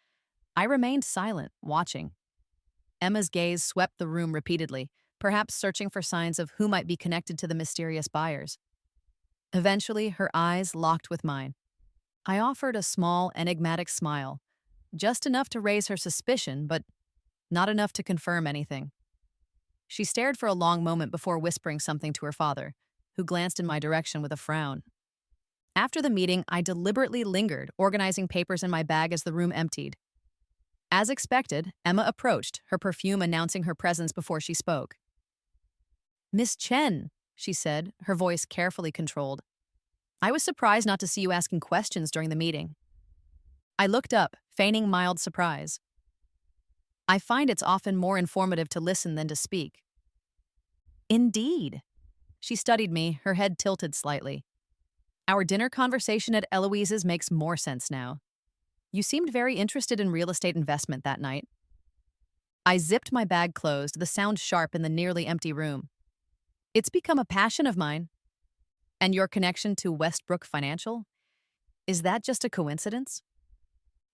I remained silent, watching. Emma's gaze swept the room repeatedly, perhaps searching for signs of who might be connected to the mysterious buyers. Eventually, her eyes locked with mine. I offered a small, enigmatic smile, just enough to raise her suspicion, but not enough to confirm anything. She stared for a long moment before whispering something to her father, who glanced in my direction with a frown. After the meeting, I deliberately lingered, organizing papers in my bag as the room emptied. As expected, Emma approached, her perfume announcing her presence before she spoke. "Miss Chen," she said, her voice carefully controlled. "I was surprised not to see you asking questions during the meeting." I looked up, feigning mild surprise. "I find it's often more informative to listen than to speak." "Indeed." She studied me, her head tilted slightly. "Our dinner conversation at Eloise's makes more sense now. You seemed very interested in real estate investment that night." I zipped my bag closed, the sound sharp in the nearly empty room. "It's become a passion of mine." "And your connection to Westbrook Financial? Is that just a coincidence?"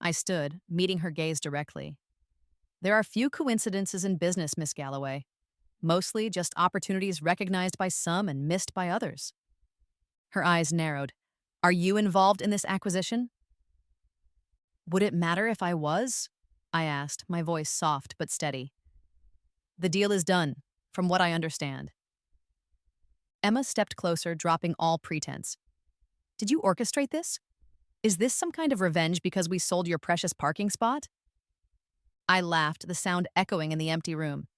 I stood, meeting her gaze directly. "There are few coincidences in business, Miss Galloway. Mostly just opportunities recognized by some and missed by others." Her eyes narrowed. "Are you involved in this acquisition?" "Would it matter if I was?" I asked, my voice soft but steady. "The deal is done, from what I understand." Emma stepped closer, dropping all pretense. "Did you orchestrate this? Is this some kind of revenge because we sold your precious parking spot?" I laughed, the sound echoing in the empty room.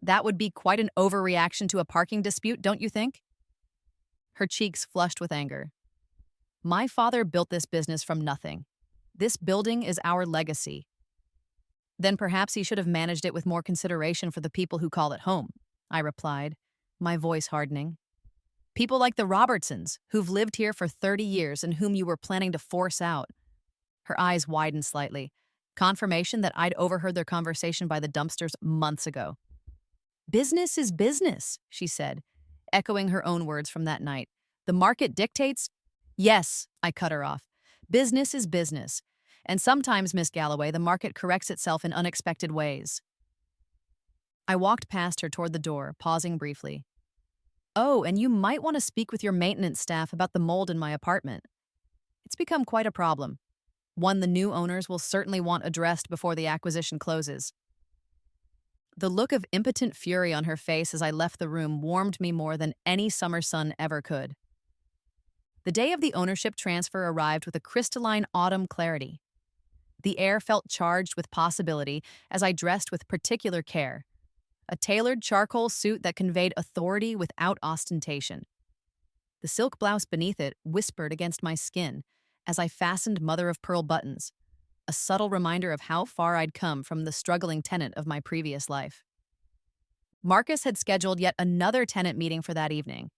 "That would be quite an overreaction to a parking dispute, don't you think?" Her cheeks flushed with anger. "My father built this business from nothing. This building is our legacy." "Then perhaps he should have managed it with more consideration for the people who call it home," I replied, my voice hardening. "People like the Robertsons, who've lived here for 30 years and whom you were planning to force out." Her eyes widened slightly, confirmation that I'd overheard their conversation by the dumpsters months ago. "Business is business," she said, echoing her own words from that night. "The market dictates—" "Yes," I cut her off. "Business is business. And sometimes, Miss Galloway, the market corrects itself in unexpected ways." I walked past her toward the door, pausing briefly. "Oh, and you might want to speak with your maintenance staff about the mold in my apartment. It's become quite a problem." one the new owners will certainly want addressed before the acquisition closes. The look of impotent fury on her face as I left the room warmed me more than any summer sun ever could. The day of the ownership transfer arrived with a crystalline autumn clarity. The air felt charged with possibility as I dressed with particular care. A tailored charcoal suit that conveyed authority without ostentation. The silk blouse beneath it whispered against my skin as I fastened mother-of-pearl buttons, a subtle reminder of how far I'd come from the struggling tenant of my previous life. Marcus had scheduled yet another tenant meeting for that evening.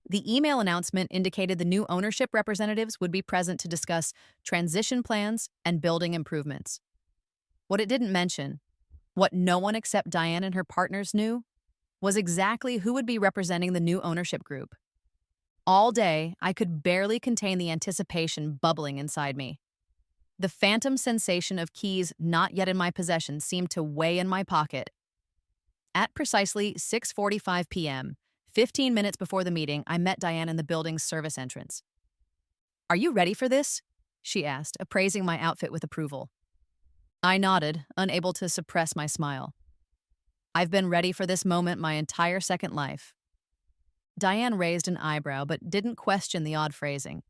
The email announcement indicated the new ownership representatives would be present to discuss transition plans and building improvements. What it didn't mention, what no one except Diane and her partners knew, was exactly who would be representing the new ownership group. All day, I could barely contain the anticipation bubbling inside me. The phantom sensation of keys not yet in my possession seemed to weigh in my pocket. At precisely 6:45 p.m., 15 minutes before the meeting, I met Diane in the building's service entrance. "Are you ready for this?" she asked, appraising my outfit with approval. I nodded, unable to suppress my smile. "I've been ready for this moment my entire second life." Diane raised an eyebrow but didn't question the odd phrasing.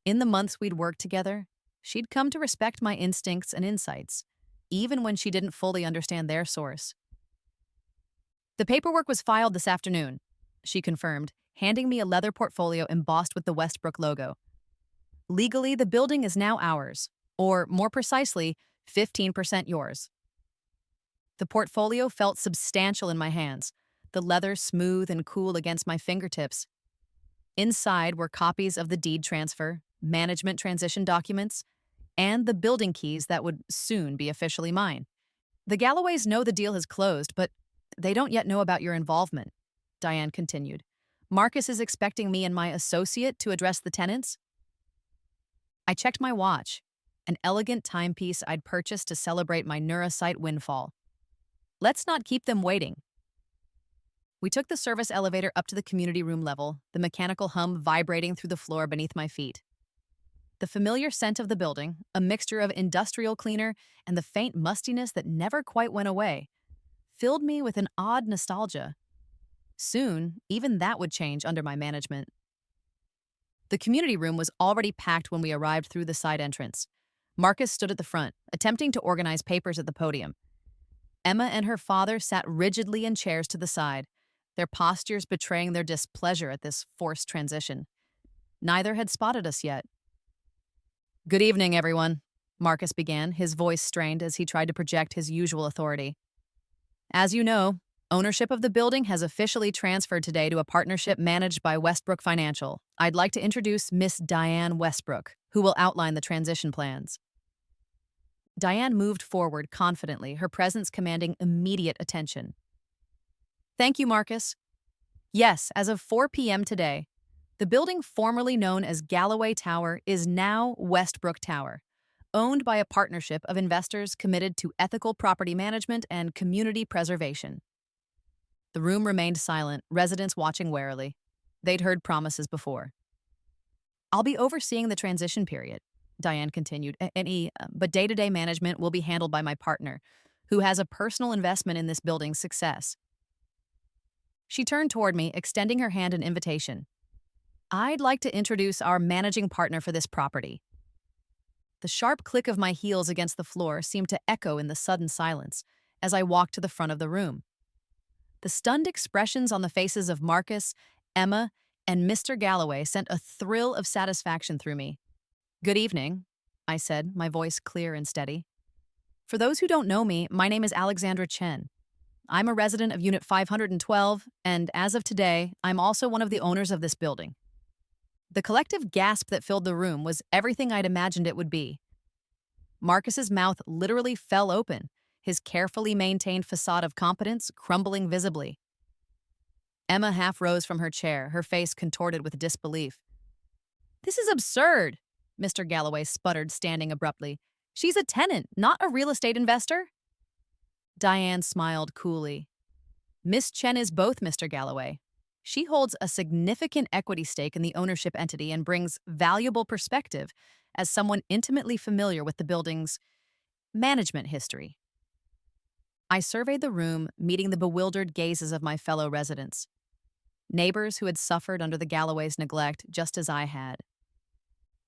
In the months we'd worked together, she'd come to respect my instincts and insights, even when she didn't fully understand their source. "The paperwork was filed this afternoon," she confirmed, handing me a leather portfolio embossed with the Westbrook logo. "Legally, the building is now ours, or more precisely, 15% yours." The portfolio felt substantial in my hands, the leather smooth and cool against my fingertips. Inside were copies of the deed transfer, management transition documents, and the building keys that would soon be officially mine. "The Galloways know the deal has closed, but they don't yet know about your involvement," Diane continued. "Marcus is expecting me and my associate to address the tenants." I checked my watch, an elegant timepiece I'd purchased to celebrate my Neurosite windfall. "Let's not keep them waiting." We took the service elevator up to the community room level, the mechanical hum vibrating through the floor beneath my feet. The familiar scent of the building, a mixture of industrial cleaner and the faint mustiness that never quite went away, filled me with an odd nostalgia. Soon, even that would change under my management. The community room was already packed when we arrived through the side entrance. Marcus stood at the front, attempting to organize papers at the podium. Emma and her father sat rigidly in chairs to the side, their postures betraying their displeasure at this forced transition. Neither had spotted us yet. "Good evening, everyone," Marcus began, his voice strained as he tried to project his usual authority. "As you know, ownership of the building has officially transferred today to a partnership managed by Westbrook Financial. I'd like to introduce Miss Diane Westbrook, who will outline the transition plans." Diane moved forward confidently, her presence commanding immediate attention. "Thank you, Marcus. Yes, as of 4 p.m. today, the building formerly known as Galloway Tower is now Westbrook Tower, owned by a partnership of investors committed to ethical property management and community preservation." The room remained silent, residents watching warily. They'd heard promises before. "I'll be overseeing the transition period," Diane continued, "but day-to-day management will be handled by my partner, who has a personal investment in this building's success." She turned toward me, extending her hand in invitation. "I'd like to introduce our managing partner for this property." The sharp click of my heels against the floor seemed to echo in the sudden silence as I walked to the front of the room. The stunned expressions on the faces of Marcus, Emma, and Mr. Galloway sent a thrill of satisfaction through me. "Good evening," I said, my voice clear and steady. "For those who don't know me, my name is Alexandra Chen. I'm a resident of Unit 512, and as of today, I'm also one of the owners of this building." The collective gasp that filled the room was everything I'd imagined it would be. Marcus's mouth literally fell open, his carefully maintained facade of competence crumbling visibly. Emma half rose from her chair, her face contorted with disbelief. "This is absurd," Mr. Galloway sputtered, standing abruptly. "She's a tenant, not a real estate investor." Diane smiled coolly. "Miss Chen is both, Mr. Galloway. She holds a significant equity stake in the ownership entity and brings valuable perspective as someone intimately familiar with the building's management history. I surveyed the room, meeting the bewildered gazes of my fellow residents, neighbors who had suffered under the Galloways' neglect just as I had.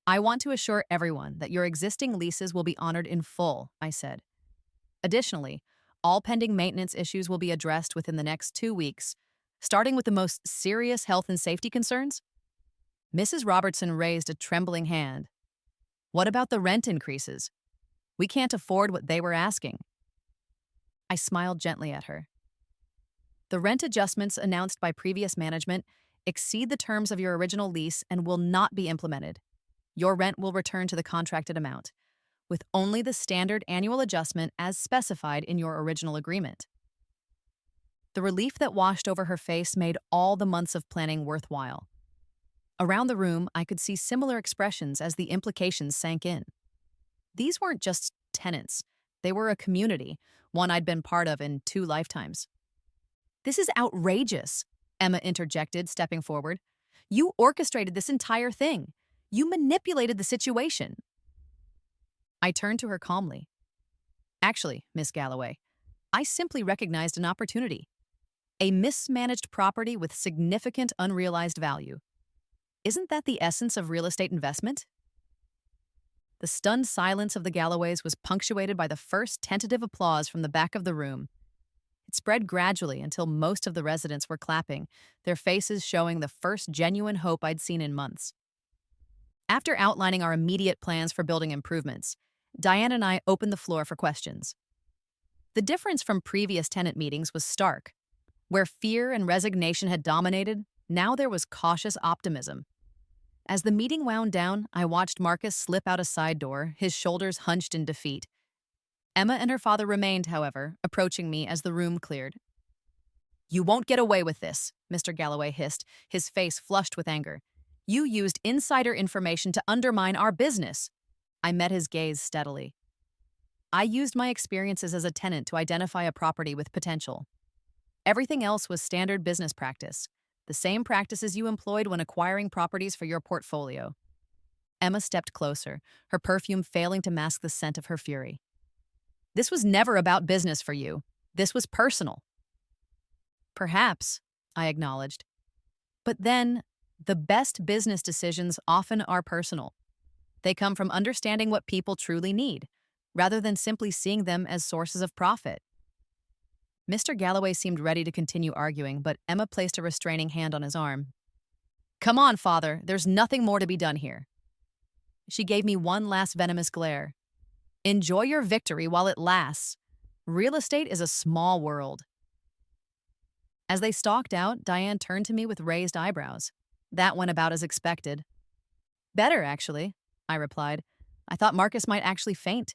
I want to assure everyone that your existing leases will be honored in full, I said. Additionally, all pending maintenance issues will be addressed within the next 2 weeks, starting with the most serious health and safety concerns. Mrs. Robertson raised a trembling hand. What about the rent increases? We can't afford what they were asking. I smiled gently at her. The rent adjustments announced by previous management exceed the terms of your original lease and will not be implemented. Your rent will return to the contracted amount, with only the standard annual adjustment as specified in your original agreement. The relief that washed over her face made all the months of planning worthwhile. Around the room, I could see similar expressions as the implications sank in. These weren't just tenants. They were a community, one I'd been part of in 2 lifetimes. This is outrageous, Emma interjected, stepping forward. You orchestrated this entire thing. You manipulated the situation. I turned to her calmly. Actually, Miss Galloway, I simply recognized an opportunity. A mismanaged property with significant unrealized value. Isn't that the essence of real estate investment? The stunned silence of the Galloways was punctuated by the first tentative applause from the back of the room. It spread gradually until most of the residents were clapping, their faces showing the first genuine hope I'd seen in months. After outlining our immediate plans for building improvements, Diane and I opened the floor for questions. The difference from previous tenant meetings was stark. Where fear and resignation had dominated, now there was cautious optimism. As the meeting wound down, I watched Marcus slip out a side door, his shoulders hunched in defeat. Emma and her father remained, however, approaching me as the room cleared. You won't get away with this, Mr. Galloway hissed, his face flushed with anger. You used insider information to undermine our business. I met his gaze steadily. I used my experiences as a tenant to identify a property with potential. Everything else was standard business practice, the same practices you employed when acquiring properties for your portfolio. Emma stepped closer, her perfume failing to mask the scent of her fury. This was never about business for you. This was personal. Perhaps, I acknowledged. But then, the best business decisions often are personal. They come from understanding what people truly need, rather than simply seeing them as sources of profit. Mr. Galloway seemed ready to continue arguing, but Emma placed a restraining hand on his arm. Come on, father, there's nothing more to be done here. She gave me one last venomous glare. Enjoy your victory while it lasts. Real estate is a small world. As they stalked out, Diane turned to me with raised eyebrows. That went about as expected. Better, actually, I replied. I thought Marcus might actually faint.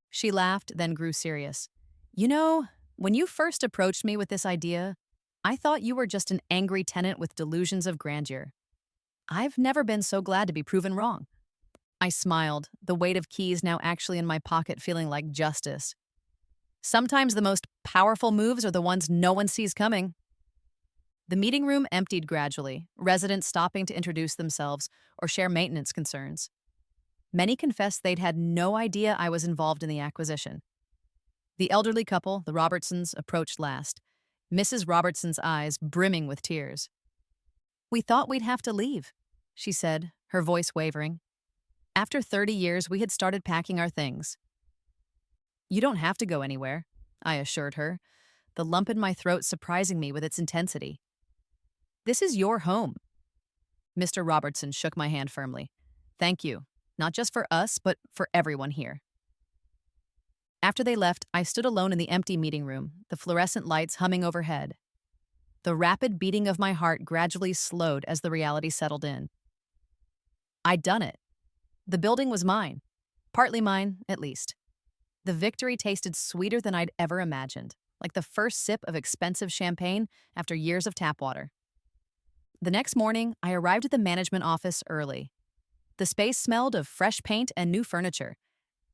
She laughed, then grew serious. You know, when you first approached me with this idea, I thought you were just an angry tenant with delusions of grandeur. I've never been so glad to be proven wrong. I smiled, the weight of keys now actually in my pocket feeling like justice. Sometimes the most powerful moves are the ones no one sees coming. The meeting room emptied gradually, residents stopping to introduce themselves or share maintenance concerns. Many confessed they'd had no idea I was involved in the acquisition. The elderly couple, the Robertsons, approached last, Mrs. Robertson's eyes brimming with tears. We thought we'd have to leave, she said, her voice wavering. After 30 years, we had started packing our things. You don't have to go anywhere, I assured her, the lump in my throat surprising me with its intensity. This is your home. Mr. Robertson shook my hand firmly. Thank you, not just for us, but for everyone here. After they left, I stood alone in the empty meeting room, the fluorescent lights humming overhead. The rapid beating of my heart gradually slowed as the reality settled in. I'd done it. The building was mine. Partly mine, at least. The victory tasted sweeter than I'd ever imagined, like the first sip of expensive champagne after years of tap water. The next morning, I arrived at the management office early. The space smelled of fresh paint and new furniture,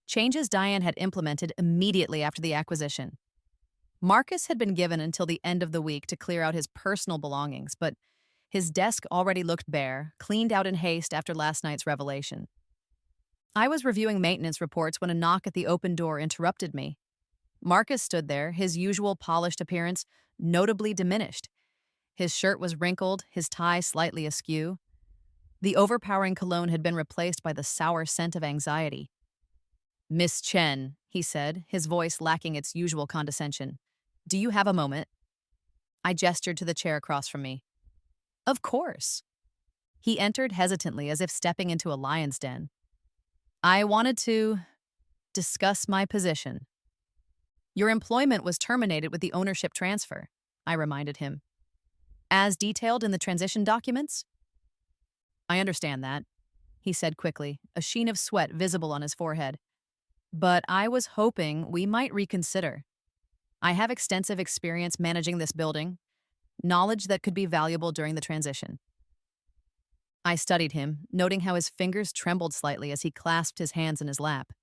changes Diane had implemented immediately after the acquisition. Marcus had been given until the end of the week to clear out his personal belongings, but his desk already looked bare, cleaned out in haste after last night's revelation. I was reviewing maintenance reports when a knock at the open door interrupted me. Marcus stood there, his usual polished appearance notably diminished. His shirt was wrinkled, his tie slightly askew. The overpowering cologne had been replaced by the sour scent of anxiety. "Miss Chen," he said, his voice lacking its usual condescension. "Do you have a moment?" I gestured to the chair across from me. "Of course." He entered hesitantly as if stepping into a lion's den. "I wanted to discuss my position." "Your employment was terminated with the ownership transfer," I reminded him. "As detailed in the transition documents?" "I understand that," he said quickly, a sheen of sweat visible on his forehead. "But I was hoping we might reconsider. I have extensive experience managing this building, knowledge that could be valuable during the transition." I studied him, noting how his fingers trembled slightly as he clasped his hands in his lap.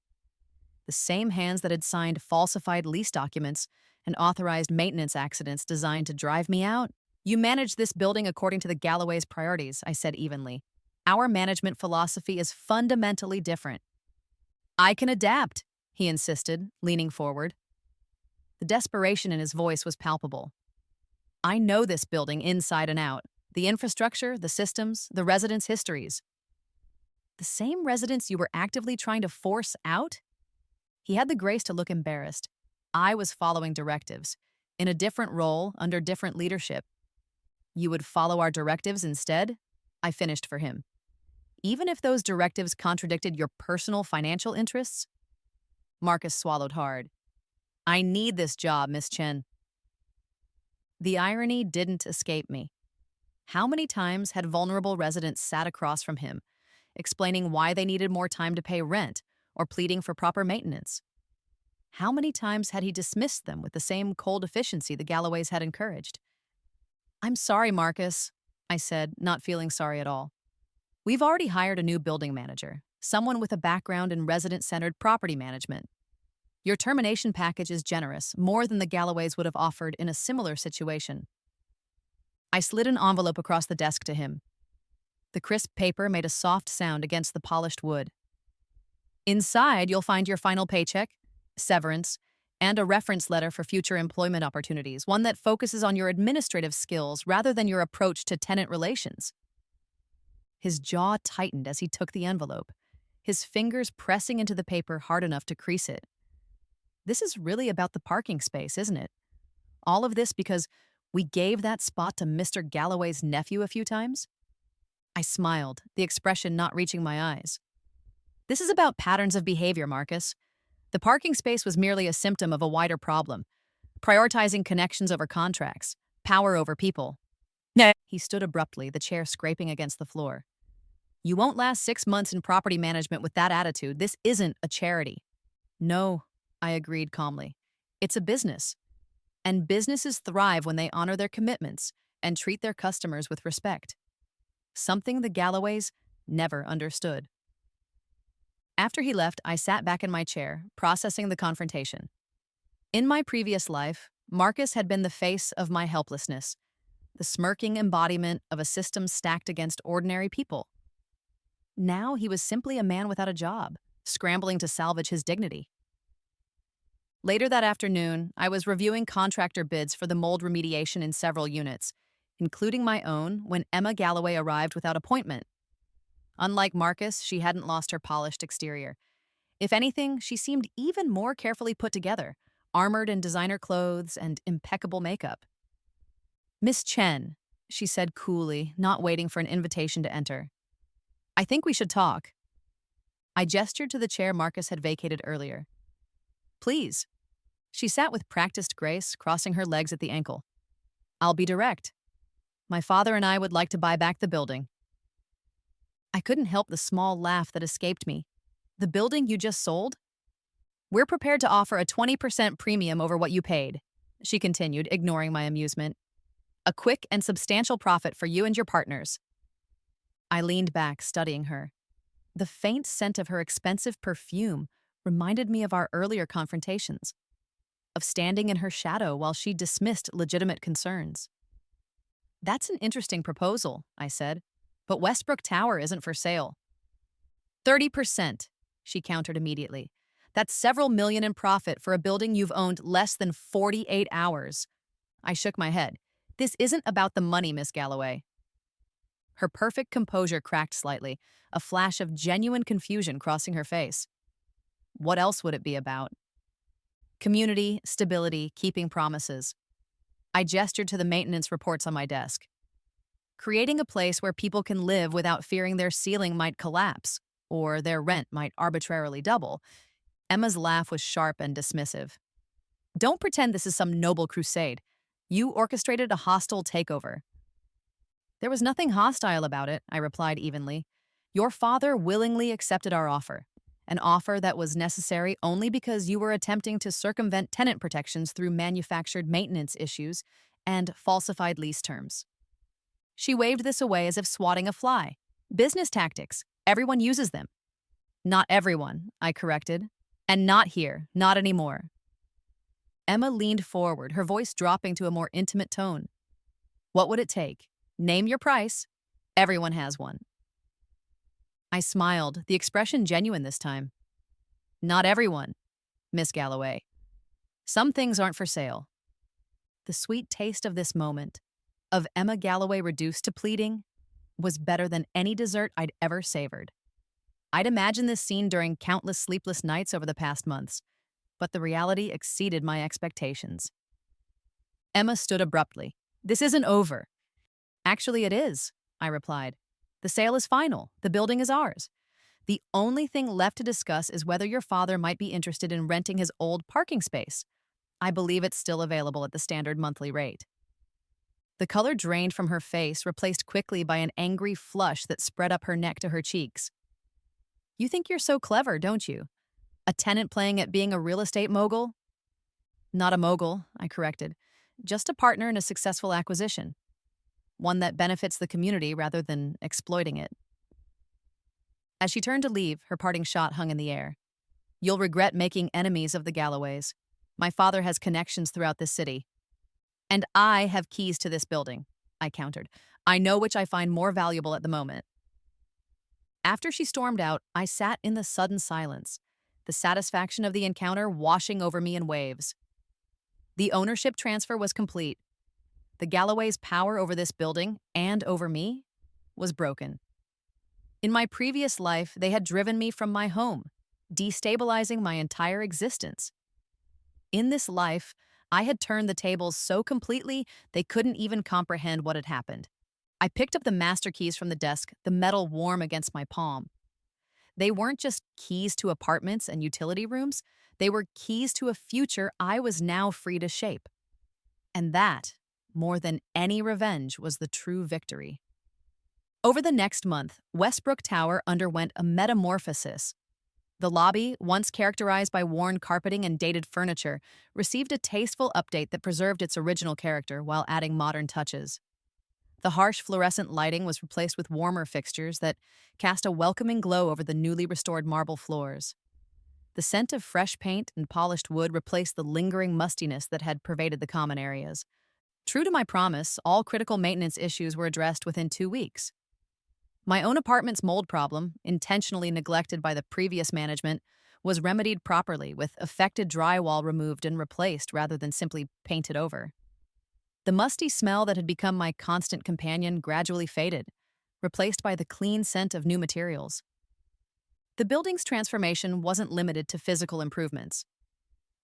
The same hands that had signed falsified lease documents and authorized maintenance accidents designed to drive me out. "You manage this building according to the Galloway's priorities," I said evenly. "Our management philosophy is fundamentally different." "I can adapt," he insisted, leaning forward. The desperation in his voice was palpable. "I know this building inside and out. The infrastructure, the systems, the residents' histories." "The same residents you were actively trying to force out?" He had the grace to look embarrassed. I was following directives, in a different role, under different leadership. "You would follow our directives instead?" I finished for him. "Even if those directives contradicted your personal financial interests?" Marcus swallowed hard. "I need this job, Miss Chen." The irony didn't escape me. How many times had vulnerable residents sat across from him, explaining why they needed more time to pay rent or pleading for proper maintenance? How many times had he dismissed them with the same cold efficiency the Galloways had encouraged? "I'm sorry, Marcus," I said, not feeling sorry at all. "We've already hired a new building manager, someone with a background in resident-centered property management. Your termination package is generous, more than the Galloways would have offered in a similar situation." I slid an envelope across the desk to him. The crisp paper made a soft sound against the polished wood. "Inside, you'll find your final paycheck, severance, and a reference letter for future employment opportunities, one that focuses on your administrative skills rather than your approach to tenant relations." His jaw tightened as he took the envelope, his fingers pressing into the paper hard enough to crease it. "This is really about the parking space, isn't it? All of this because we gave that spot to Mr. Galloway's nephew a few times?" I smiled, the expression not reaching my eyes. "This is about patterns of behavior, Marcus. The parking space was merely a symptom of a wider problem, prioritizing connections over contracts, power over people." No. He stood abruptly, the chair scraping against the floor. "You won't last 6 months in property management with that attitude. This isn't a charity." "No," I agreed calmly. "It's a business. And businesses thrive when they honor their commitments and treat their customers with respect. Something the Galloways never understood." After he left, I sat back in my chair, processing the confrontation. In my previous life, Marcus had been the face of my helplessness, the smirking embodiment of a system stacked against ordinary people. Now he was simply a man without a job, scrambling to salvage his dignity. Later that afternoon, I was reviewing contractor bids for the mold remediation in several units, including my own, when Emma Galloway arrived without appointment. Unlike Marcus, she hadn't lost her polished exterior. If anything, she seemed even more carefully put together, armored in designer clothes and impeccable makeup. "Miss Chen," she said coolly, not waiting for an invitation to enter. "I think we should talk." I gestured to the chair Marcus had vacated earlier. "Please." She sat with practiced grace, crossing her legs at the ankle. "I'll be direct. My father and I would like to buy back the building." I couldn't help the small laugh that escaped me. "The building you just sold?" "We're prepared to offer a 20% premium over what you paid," she continued, ignoring my amusement. "A quick and substantial profit for you and your partners." I leaned back, studying her. The faint scent of her expensive perfume reminded me of our earlier confrontations, of standing in her shadow while she dismissed legitimate concerns. "That's an interesting proposal," I said, "but Westbrook Tower isn't for sale." 30%, she countered immediately. That's several million in profit for a building you've owned less than 48 hours. I shook my head. This isn't about the money, Miss Galloway. Her perfect composure cracked slightly, a flash of genuine confusion crossing her face. What else would it be about? Community, stability, keeping promises. I gestured to the maintenance reports on my desk. Creating a place where people can live without fearing their ceiling might collapse, or their rent might arbitrarily double. Emma's laugh was sharp and dismissive. Don't pretend this is some noble crusade. You orchestrated a hostile takeover. There was nothing hostile about it, I replied evenly. Your father willingly accepted our offer, an offer that was necessary only because you were attempting to circumvent tenant protections through manufactured maintenance issues and falsified lease terms. She waved this away as if swatting a fly. Business tactics. Everyone uses them. Not everyone, I corrected. And not here, not anymore. Emma leaned forward, her voice dropping to a more intimate tone. What would it take? Name your price. Everyone has one. I smiled, the expression genuine this time. Not everyone, Miss Galloway. Some things aren't for sale. The sweet taste of this moment, of Emma Galloway reduced to pleading, was better than any dessert I'd ever savored. I'd imagined this scene during countless sleepless nights over the past months, but the reality exceeded my expectations. Emma stood abruptly. This isn't over. Actually, it is, I replied. The sale is final. The building is ours. The only thing left to discuss is whether your father might be interested in renting his old parking space. I believe it's still available at the standard monthly rate. The color drained from her face, replaced quickly by an angry flush that spread up her neck to her cheeks. You think you're so clever, don't you? A tenant playing at being a real estate mogul? Not a mogul, I corrected. Just a partner in a successful acquisition. One that benefits the community rather than exploiting it. As she turned to leave, her parting shot hung in the air. You'll regret making enemies of the Galloways. My father has connections throughout this city. And I have keys to this building, I countered. I know which I find more valuable at the moment. After she stormed out, I sat in the sudden silence, the satisfaction of the encounter washing over me in waves. The ownership transfer was complete. The Galloway's power over this building, and over me, was broken. In my previous life, they had driven me from my home, destabilizing my entire existence. In this life, I had turned the tables so completely they couldn't even comprehend what had happened. I picked up the master keys from the desk, the metal warm against my palm. They weren't just keys to apartments and utility rooms, they were keys to a future I was now free to shape. And that, more than any revenge, was the true victory. Over the next month, Westbrook Tower underwent a metamorphosis. The lobby, once characterized by worn carpeting and dated furniture, received a tasteful update that preserved its original character while adding modern touches. The harsh fluorescent lighting was replaced with warmer fixtures that cast a welcoming glow over the newly restored marble floors. The scent of fresh paint and polished wood replaced the lingering mustiness that had pervaded the common areas. True to my promise, all critical maintenance issues were addressed within 2 weeks. My own apartment's mold problem, intentionally neglected by the previous management, was remedied properly with affected drywall removed and replaced rather than simply painted over. The musty smell that had become my constant companion gradually faded, replaced by the clean scent of new materials. The building's transformation wasn't limited to physical improvements.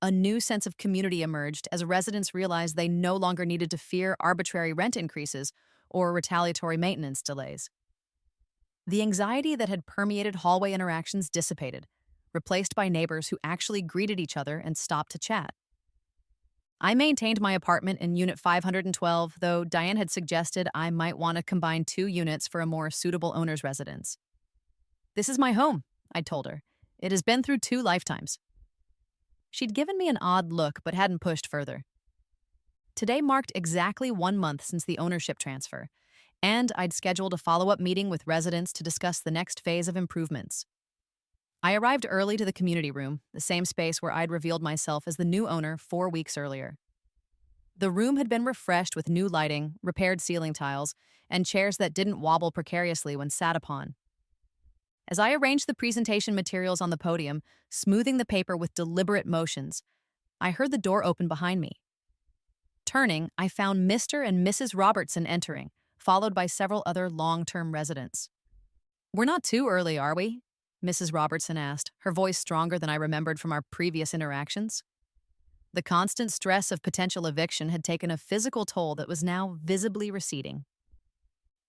A new sense of community emerged as residents realized they no longer needed to fear arbitrary rent increases or retaliatory maintenance delays. The anxiety that had permeated hallway interactions dissipated, replaced by neighbors who actually greeted each other and stopped to chat. I maintained my apartment in Unit 512, though Diane had suggested I might want to combine 2 units for a more suitable owner's residence. This is my home, I told her. It has been through 2 lifetimes. She'd given me an odd look but hadn't pushed further. Today marked exactly 1 month since the ownership transfer, and I'd scheduled a follow-up meeting with residents to discuss the next phase of improvements. I arrived early to the community room, the same space where I'd revealed myself as the new owner 4 weeks earlier. The room had been refreshed with new lighting, repaired ceiling tiles, and chairs that didn't wobble precariously when sat upon. As I arranged the presentation materials on the podium, smoothing the paper with deliberate motions, I heard the door open behind me. Turning, I found Mr. and Mrs. Robertson entering, followed by several other long-term residents. "We're not too early, are we?" Mrs. Robertson asked, her voice stronger than I remembered from our previous interactions. The constant stress of potential eviction had taken a physical toll that was now visibly receding.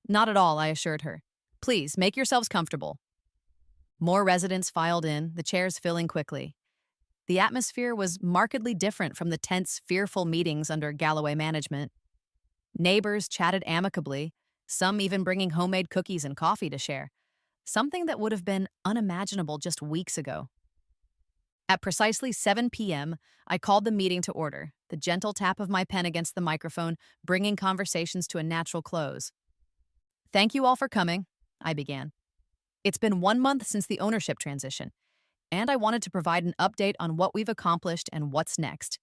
"Not at all," I assured her. "Please, make yourselves comfortable." More residents filed in, the chairs filling quickly. The atmosphere was markedly different from the tense, fearful meetings under Galloway management. Neighbors chatted amicably, some even bringing homemade cookies and coffee to share, something that would have been unimaginable just weeks ago. At precisely 7 p.m., I called the meeting to order, the gentle tap of my pen against the microphone bringing conversations to a natural close. "Thank you all for coming," I began. "It's been 1 month since the ownership transition, and I wanted to provide an update on what we've accomplished and what's next."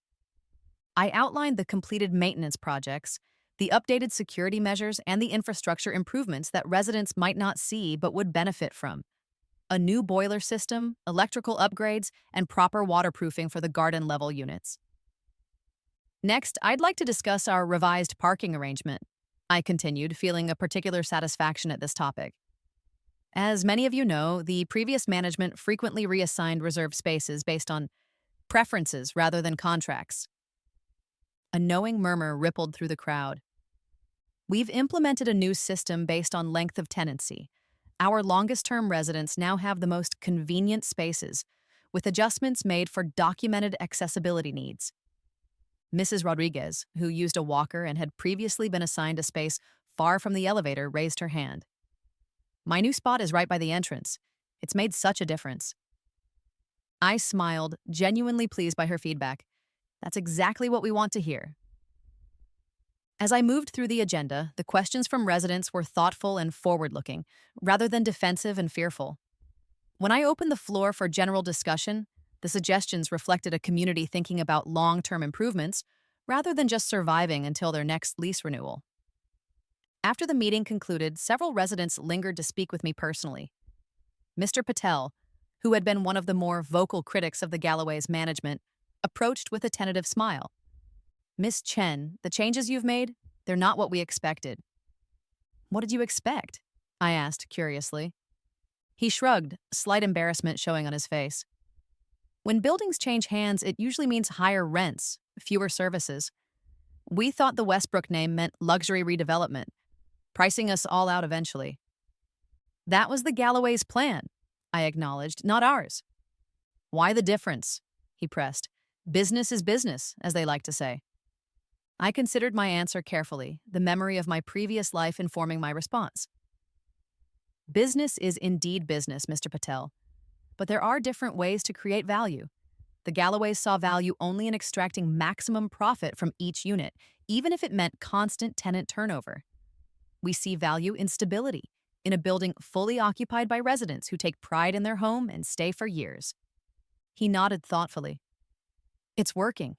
I outlined the completed maintenance projects, the updated security measures, and the infrastructure improvements that residents might not see but would benefit from. A new boiler system, electrical upgrades, and proper waterproofing for the garden-level units. "Next, I'd like to discuss our revised parking arrangement," I continued, feeling a particular satisfaction at this topic. "As many of you know, the previous management frequently reassigned reserved spaces based on preferences rather than contracts." A knowing murmur rippled through the crowd. "We've implemented a new system based on length of tenancy. Our longest-term residents now have the most convenient spaces, with adjustments made for documented accessibility needs." Mrs. Rodriguez, who used a walker and had previously been assigned a space far from the elevator, raised her hand. "My new spot is right by the entrance. It's made such a difference." I smiled, genuinely pleased by her feedback. That's exactly what we want to hear. As I moved through the agenda, the questions from residents were thoughtful and forward-looking, rather than defensive and fearful. When I opened the floor for general discussion, the suggestions reflected a community thinking about long-term improvements, rather than just surviving until their next lease renewal. After the meeting concluded, several residents lingered to speak with me personally. Mr. Patel, who had been one of the more vocal critics of the Galloways management, approached with a tentative smile. "Miss Chen, the changes you've made, they're not what we expected." "What did you expect?" I asked curiously. He shrugged, slight embarrassment showing on his face. "When buildings change hands, it usually means higher rents, fewer services. We thought the Westbrook name meant luxury redevelopment, pricing us all out eventually." "That was the Galloway's plan," I acknowledged, "not ours." "Why the difference?" he pressed. "Business is business, as they like to say." I considered my answer carefully, the memory of my previous life informing my response. "Business is indeed business, Mr. Patel. But there are different ways to create value. The Galloways saw value only in extracting maximum profit from each unit, even if it meant constant tenant turnover. We see value in stability, in a building fully occupied by residents who take pride in their home and stay for years." He nodded thoughtfully. "It's working.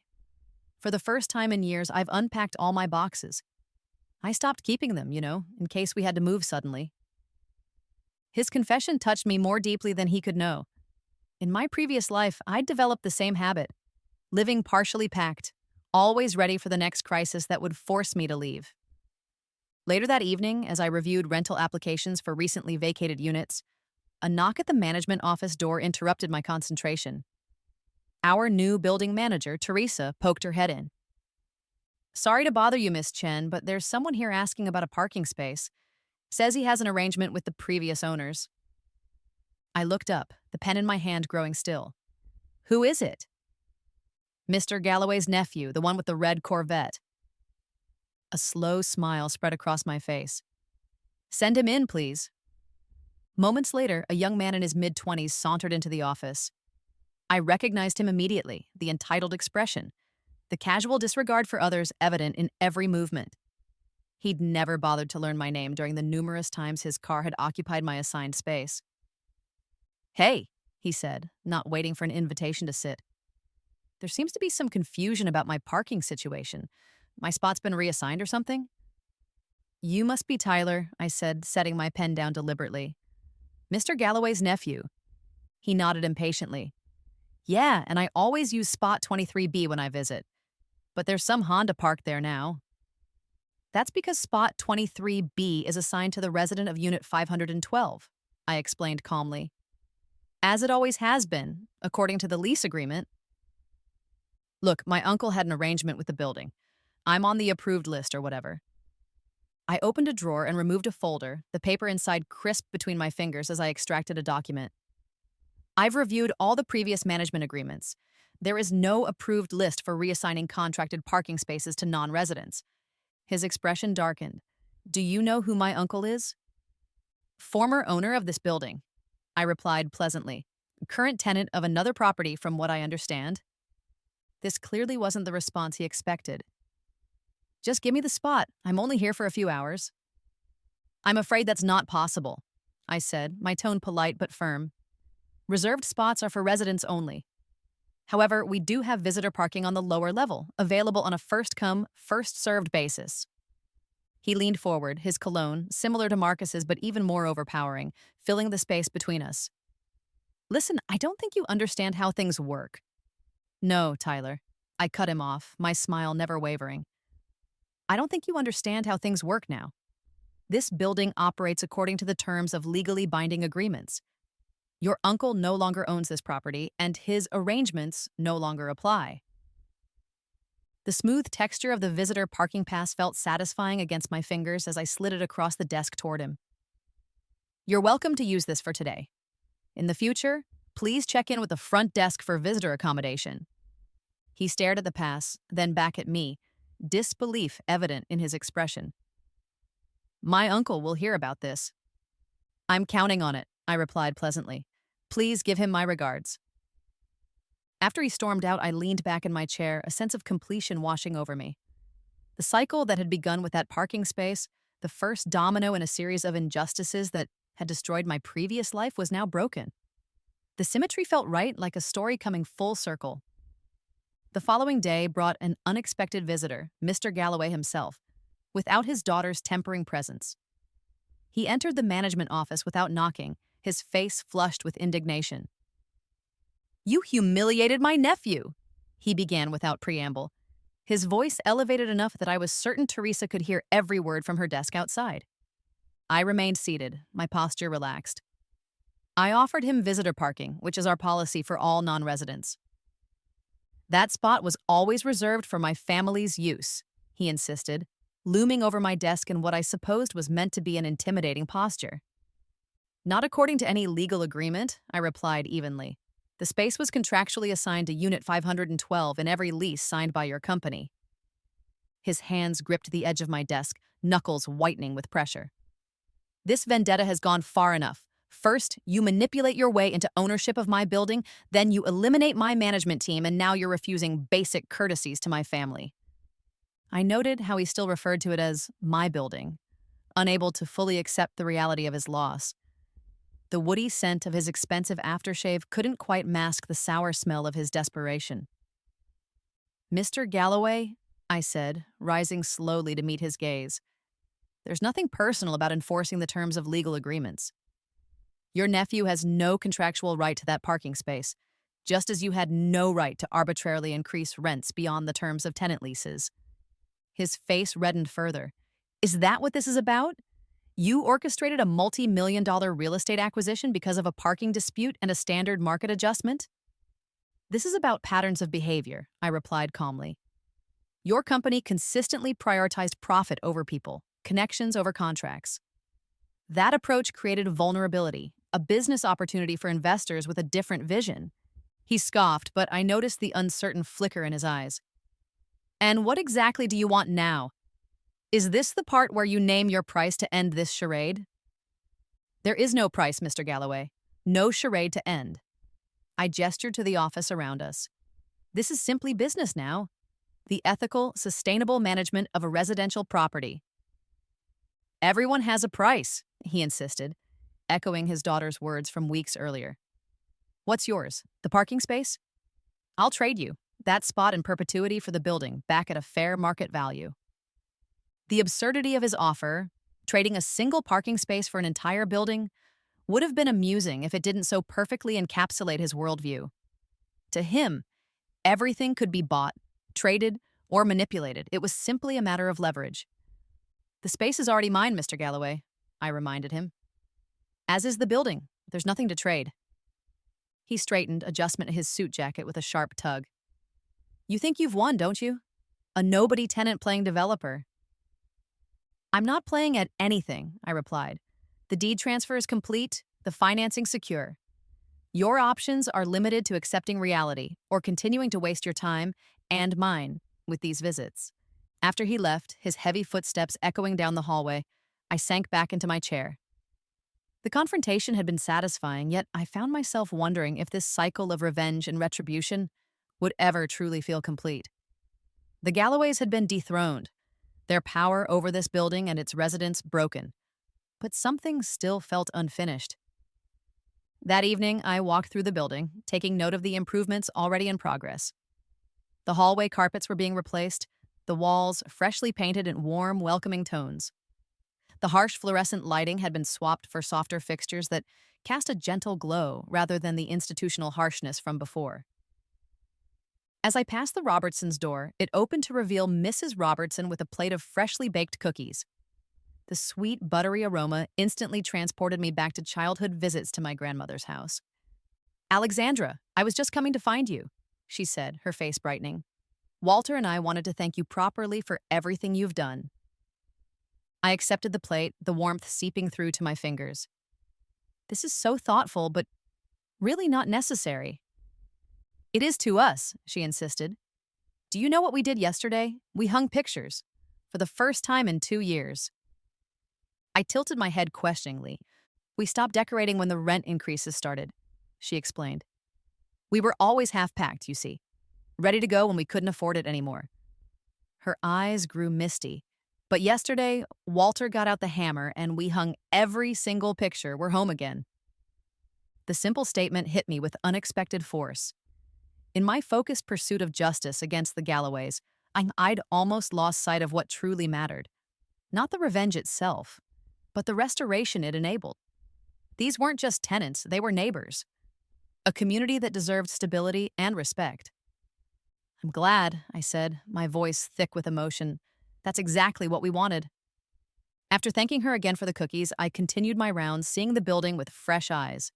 For the first time in years, I've unpacked all my boxes. I stopped keeping them, in case we had to move suddenly." His confession touched me more deeply than he could know. In my previous life, I'd developed the same habit, living partially packed, always ready for the next crisis that would force me to leave. Later that evening, as I reviewed rental applications for recently vacated units, a knock at the management office door interrupted my concentration. Our new building manager, Teresa, poked her head in. "Sorry to bother you, Miss Chen, but there's someone here asking about a parking space. Says he has an arrangement with the previous owners." I looked up, the pen in my hand growing still. "Who is it?" "Mr. Galloway's nephew, the one with the red Corvette." A slow smile spread across my face. "Send him in, please." Moments later, a young man in his mid-20s sauntered into the office. I recognized him immediately, the entitled expression, the casual disregard for others evident in every movement. He'd never bothered to learn my name during the numerous times his car had occupied my assigned space. "Hey," he said, not waiting for an invitation to sit. "There seems to be some confusion about my parking situation. My spot's been reassigned or something?" "You must be Tyler," I said, setting my pen down deliberately. Mr. Galloway's nephew. He nodded impatiently. Yeah, and I always use spot 23B when I visit. But there's some Honda parked there now. That's because spot 23B is assigned to the resident of Unit 512, I explained calmly. As it always has been, according to the lease agreement. Look, my uncle had an arrangement with the building. I'm on the approved list or whatever. I opened a drawer and removed a folder, the paper inside crisped between my fingers as I extracted a document. I've reviewed all the previous management agreements. There is no approved list for reassigning contracted parking spaces to non-residents. His expression darkened. Do you know who my uncle is? Former owner of this building, I replied pleasantly. Current tenant of another property from what I understand. This clearly wasn't the response he expected. Just give me the spot. I'm only here for a few hours. I'm afraid that's not possible, I said, my tone polite but firm. Reserved spots are for residents only. However, we do have visitor parking on the lower level, available on a first-come, first-served basis. He leaned forward, his cologne, similar to Marcus's but even more overpowering, filling the space between us. Listen, I don't think you understand how things work. No, Tyler. I cut him off, my smile never wavering. I don't think you understand how things work now. This building operates according to the terms of legally binding agreements. Your uncle no longer owns this property, and his arrangements no longer apply. The smooth texture of the visitor parking pass felt satisfying against my fingers as I slid it across the desk toward him. You're welcome to use this for today. In the future, please check in with the front desk for visitor accommodation. He stared at the pass, then back at me, disbelief evident in his expression. My uncle will hear about this. I'm counting on it, I replied pleasantly. Please give him my regards. After he stormed out, I leaned back in my chair, a sense of completion washing over me. The cycle that had begun with that parking space, the first domino in a series of injustices that had destroyed my previous life, was now broken. The symmetry felt right, like a story coming full circle. The following day brought an unexpected visitor, Mr. Galloway himself, without his daughter's tempering presence. He entered the management office without knocking, his face flushed with indignation. You humiliated my nephew, he began without preamble. His voice elevated enough that I was certain Teresa could hear every word from her desk outside. I remained seated, my posture relaxed. I offered him visitor parking, which is our policy for all non-residents. That spot was always reserved for my family's use, he insisted, looming over my desk in what I supposed was meant to be an intimidating posture. Not according to any legal agreement, I replied evenly. The space was contractually assigned to Unit 512 in every lease signed by your company. His hands gripped the edge of my desk, knuckles whitening with pressure. This vendetta has gone far enough. First, you manipulate your way into ownership of my building, then you eliminate my management team, and now you're refusing basic courtesies to my family. I noted how he still referred to it as my building, unable to fully accept the reality of his loss. The woody scent of his expensive aftershave couldn't quite mask the sour smell of his desperation. Mr. Galloway, I said, rising slowly to meet his gaze. There's nothing personal about enforcing the terms of legal agreements. Your nephew has no contractual right to that parking space, just as you had no right to arbitrarily increase rents beyond the terms of tenant leases. His face reddened further. Is that what this is about? You orchestrated a multi-million-dollar real estate acquisition because of a parking dispute and a standard market adjustment? This is about patterns of behavior, I replied calmly. Your company consistently prioritized profit over people, connections over contracts. That approach created vulnerability, a business opportunity for investors with a different vision. He scoffed, but I noticed the uncertain flicker in his eyes. And what exactly do you want now? Is this the part where you name your price to end this charade? There is no price, Mr. Galloway. No charade to end. I gestured to the office around us. This is simply business now. The ethical, sustainable management of a residential property. Everyone has a price, he insisted, echoing his daughter's words from weeks earlier. What's yours? The parking space? I'll trade you that spot in perpetuity for the building, back at a fair market value. The absurdity of his offer, trading a single parking space for an entire building, would have been amusing if it didn't so perfectly encapsulate his worldview. To him, everything could be bought, traded, or manipulated. It was simply a matter of leverage. "The space is already mine, Mr. Galloway," I reminded him. "As is the building. There's nothing to trade." He straightened, adjustment his suit jacket with a sharp tug. "You think you've won, don't you? A nobody tenant playing developer." "I'm not playing at anything," I replied. "The deed transfer is complete, the financing secure. Your options are limited to accepting reality or continuing to waste your time and mine with these visits." After he left, his heavy footsteps echoing down the hallway, I sank back into my chair. The confrontation had been satisfying, yet I found myself wondering if this cycle of revenge and retribution would ever truly feel complete. The Galloways had been dethroned, their power over this building and its residents broken, but something still felt unfinished. That evening, I walked through the building, taking note of the improvements already in progress. The hallway carpets were being replaced, the walls freshly painted in warm, welcoming tones. The harsh fluorescent lighting had been swapped for softer fixtures that cast a gentle glow rather than the institutional harshness from before. As I passed the Robertsons' door, it opened to reveal Mrs. Robertson with a plate of freshly baked cookies. The sweet, buttery aroma instantly transported me back to childhood visits to my grandmother's house. "Alexandra, I was just coming to find you," she said, her face brightening. "Walter and I wanted to thank you properly for everything you've done." I accepted the plate, the warmth seeping through to my fingers. "This is so thoughtful, but really not necessary." "It is to us," she insisted. "Do you know what we did yesterday? We hung pictures. For the first time in 2 years. I tilted my head questioningly. "We stopped decorating when the rent increases started," she explained. "We were always half-packed, you see. Ready to go when we couldn't afford it anymore." Her eyes grew misty. "But yesterday, Walter got out the hammer and we hung every single picture. We're home again." The simple statement hit me with unexpected force. In my focused pursuit of justice against the Galloways, I'd almost lost sight of what truly mattered. Not the revenge itself, but the restoration it enabled. These weren't just tenants, they were neighbors. A community that deserved stability and respect. "I'm glad," I said, my voice thick with emotion. "That's exactly what we wanted." After thanking her again for the cookies, I continued my rounds, seeing the building with fresh eyes.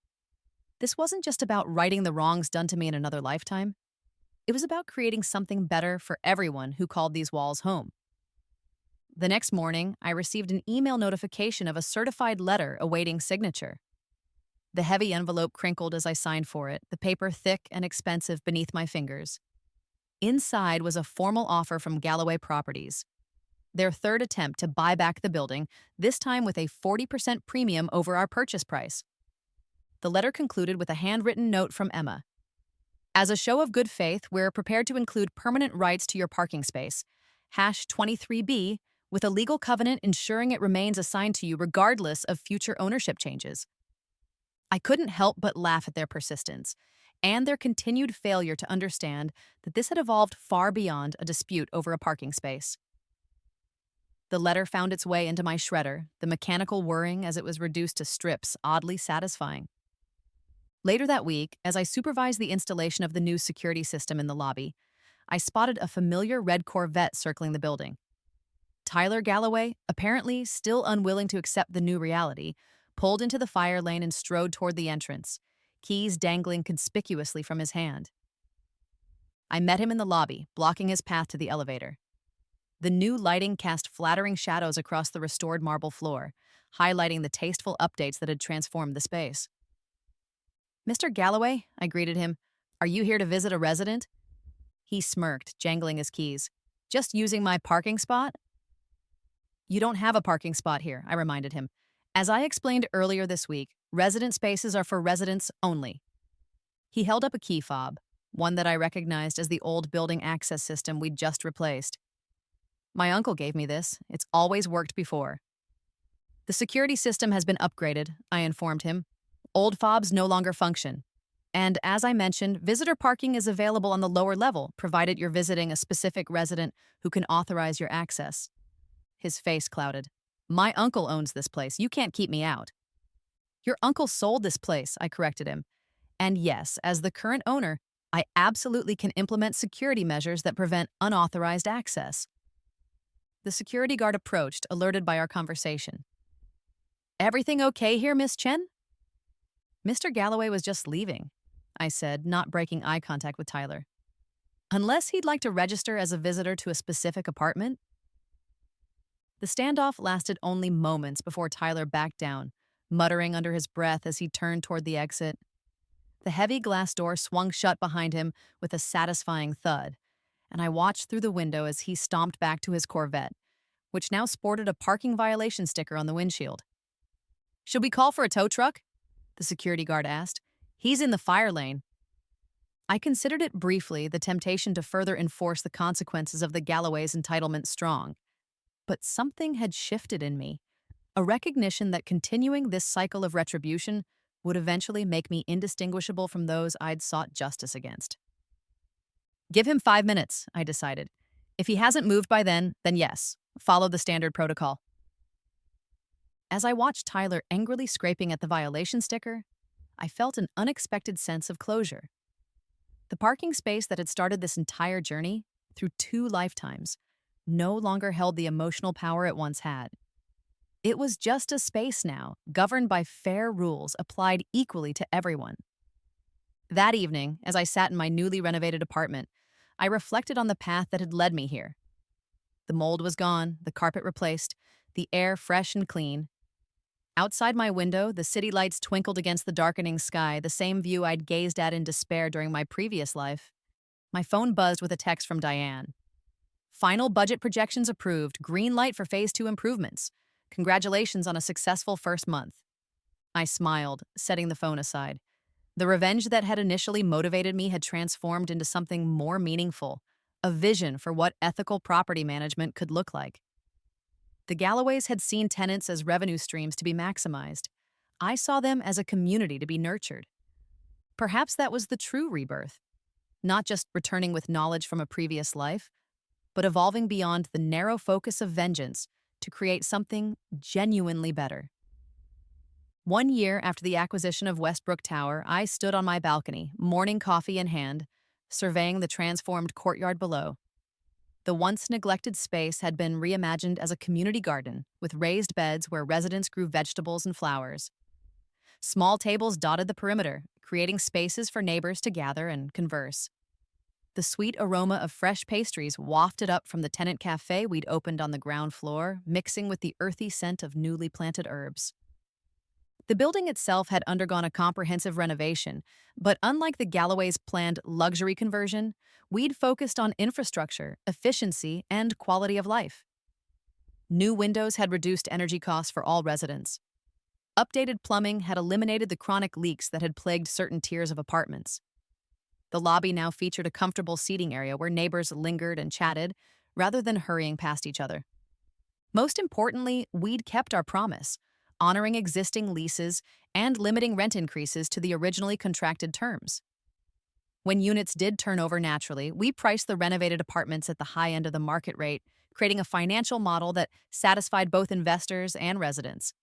This wasn't just about righting the wrongs done to me in another lifetime. It was about creating something better for everyone who called these walls home. The next morning, I received an email notification of a certified letter awaiting signature. The heavy envelope crinkled as I signed for it, the paper thick and expensive beneath my fingers. Inside was a formal offer from Galloway Properties. Their third attempt to buy back the building, this time with a 40% premium over our purchase price. The letter concluded with a handwritten note from Emma. "As a show of good faith, we're prepared to include permanent rights to your parking space, #23B, with a legal covenant ensuring it remains assigned to you regardless of future ownership changes." I couldn't help but laugh at their persistence, and their continued failure to understand that this had evolved far beyond a dispute over a parking space. The letter found its way into my shredder, the mechanical whirring as it was reduced to strips oddly satisfying. Later that week, as I supervised the installation of the new security system in the lobby, I spotted a familiar red Corvette circling the building. Tyler Galloway, apparently still unwilling to accept the new reality, pulled into the fire lane and strode toward the entrance, keys dangling conspicuously from his hand. I met him in the lobby, blocking his path to the elevator. The new lighting cast flattering shadows across the restored marble floor, highlighting the tasteful updates that had transformed the space. "Mr. Galloway," I greeted him, "are you here to visit a resident?" He smirked, jangling his keys. "Just using my parking spot?" "You don't have a parking spot here," I reminded him. "As I explained earlier this week, resident spaces are for residents only." He held up a key fob, one that I recognized as the old building access system we'd just replaced. "My uncle gave me this. It's always worked before." "The security system has been upgraded," I informed him. "Old fobs no longer function. And as I mentioned, visitor parking is available on the lower level, provided you're visiting a specific resident who can authorize your access." His face clouded. "My uncle owns this place. You can't keep me out." Your uncle sold this place, I corrected him. And yes, as the current owner, I absolutely can implement security measures that prevent unauthorized access. The security guard approached, alerted by our conversation. Everything okay here, Miss Chen? Mr. Galloway was just leaving, I said, not breaking eye contact with Tyler. Unless he'd like to register as a visitor to a specific apartment? The standoff lasted only moments before Tyler backed down, muttering under his breath as he turned toward the exit. The heavy glass door swung shut behind him with a satisfying thud, and I watched through the window as he stomped back to his Corvette, which now sported a parking violation sticker on the windshield. Should we call for a tow truck? The security guard asked. He's in the fire lane. I considered it briefly, the temptation to further enforce the consequences of the Galloway's entitlement strong. But something had shifted in me, a recognition that continuing this cycle of retribution would eventually make me indistinguishable from those I'd sought justice against. Give him 5 minutes, I decided. If he hasn't moved by then yes, follow the standard protocol. As I watched Tyler angrily scraping at the violation sticker, I felt an unexpected sense of closure. The parking space that had started this entire journey, through 2 lifetimes, no longer held the emotional power it once had. It was just a space now, governed by fair rules applied equally to everyone. That evening, as I sat in my newly renovated apartment, I reflected on the path that had led me here. The mold was gone, the carpet replaced, the air fresh and clean. Outside my window, the city lights twinkled against the darkening sky, the same view I'd gazed at in despair during my previous life. My phone buzzed with a text from Diane. Final budget projections approved, green light for Phase 2 improvements. Congratulations on a successful first month. I smiled, setting the phone aside. The revenge that had initially motivated me had transformed into something more meaningful, a vision for what ethical property management could look like. The Galloways had seen tenants as revenue streams to be maximized. I saw them as a community to be nurtured. Perhaps that was the true rebirth, not just returning with knowledge from a previous life, but evolving beyond the narrow focus of vengeance to create something genuinely better. 1 year after the acquisition of Westbrook Tower, I stood on my balcony, morning coffee in hand, surveying the transformed courtyard below. The once neglected space had been reimagined as a community garden, with raised beds where residents grew vegetables and flowers. Small tables dotted the perimeter, creating spaces for neighbors to gather and converse. The sweet aroma of fresh pastries wafted up from the Tenant cafe we'd opened on the ground floor, mixing with the earthy scent of newly planted herbs. The building itself had undergone a comprehensive renovation, but unlike the Galloway's planned luxury conversion, we'd focused on infrastructure, efficiency, and quality of life. New windows had reduced energy costs for all residents. Updated plumbing had eliminated the chronic leaks that had plagued certain tiers of apartments. The lobby now featured a comfortable seating area where neighbors lingered and chatted, rather than hurrying past each other. Most importantly, we'd kept our promise, honoring existing leases and limiting rent increases to the originally contracted terms. When units did turn over naturally, we priced the renovated apartments at the high end of the market rate, creating a financial model that satisfied both investors and residents.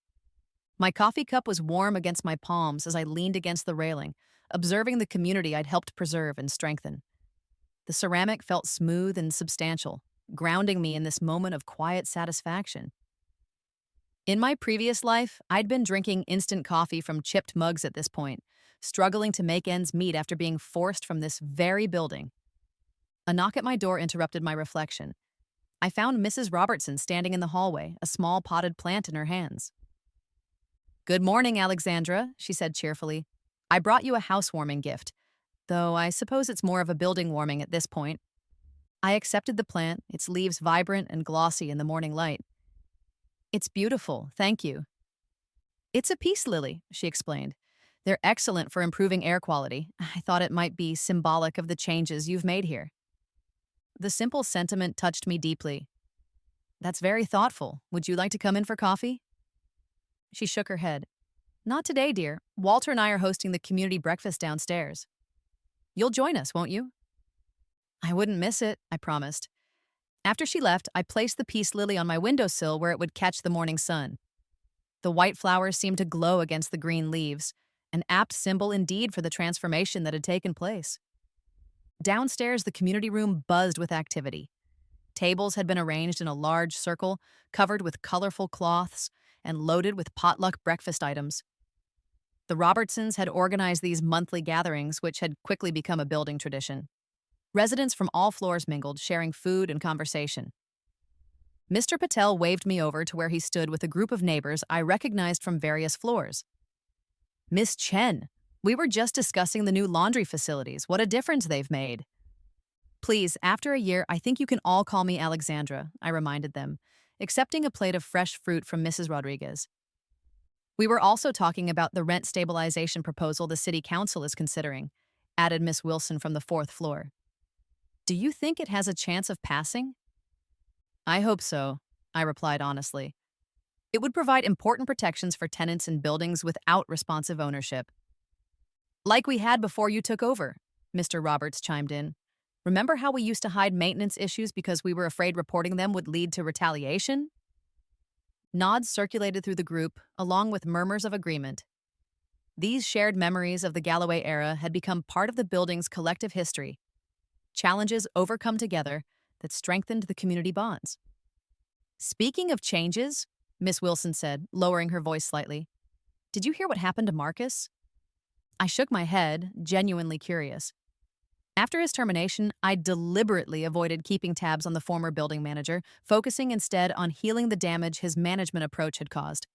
My coffee cup was warm against my palms as I leaned against the railing, observing the community I'd helped preserve and strengthen. The ceramic felt smooth and substantial, grounding me in this moment of quiet satisfaction. In my previous life, I'd been drinking instant coffee from chipped mugs at this point, struggling to make ends meet after being forced from this very building. A knock at my door interrupted my reflection. I found Mrs. Robertson standing in the hallway, a small potted plant in her hands. "Good morning, Alexandra," she said cheerfully. "I brought you a housewarming gift, though I suppose it's more of a building warming at this point." I accepted the plant, its leaves vibrant and glossy in the morning light. "It's beautiful, thank you." "It's a peace lily," she explained. "They're excellent for improving air quality. I thought it might be symbolic of the changes you've made here." The simple sentiment touched me deeply. "That's very thoughtful. Would you like to come in for coffee?" She shook her head. "Not today, dear. Walter and I are hosting the community breakfast downstairs. You'll join us, won't you?" "I wouldn't miss it," I promised. After she left, I placed the peace lily on my windowsill where it would catch the morning sun. The white flowers seemed to glow against the green leaves, an apt symbol indeed for the transformation that had taken place. Downstairs, the community room buzzed with activity. Tables had been arranged in a large circle, covered with colorful cloths and loaded with potluck breakfast items. The Robertsons had organized these monthly gatherings, which had quickly become a building tradition. Residents from all floors mingled, sharing food and conversation. Mr. Patel waved me over to where he stood with a group of neighbors I recognized from various floors. Miss Chen, we were just discussing the new laundry facilities. What a difference they've made. Please, after a year, I think you can all call me Alexandra, I reminded them, accepting a plate of fresh fruit from Mrs. Rodriguez. We were also talking about the rent stabilization proposal the city council is considering, added Miss Wilson from the fourth floor. Do you think it has a chance of passing? I hope so, I replied honestly. It would provide important protections for tenants in buildings without responsive ownership. Like we had before you took over, Mr. Roberts chimed in. Remember how we used to hide maintenance issues because we were afraid reporting them would lead to retaliation? Nods circulated through the group, along with murmurs of agreement. These shared memories of the Galloway era had become part of the building's collective history, challenges overcome together that strengthened the community bonds. Speaking of changes, Miss Wilson said, lowering her voice slightly, did you hear what happened to Marcus? I shook my head, genuinely curious. After his termination, I deliberately avoided keeping tabs on the former building manager, focusing instead on healing the damage his management approach had caused.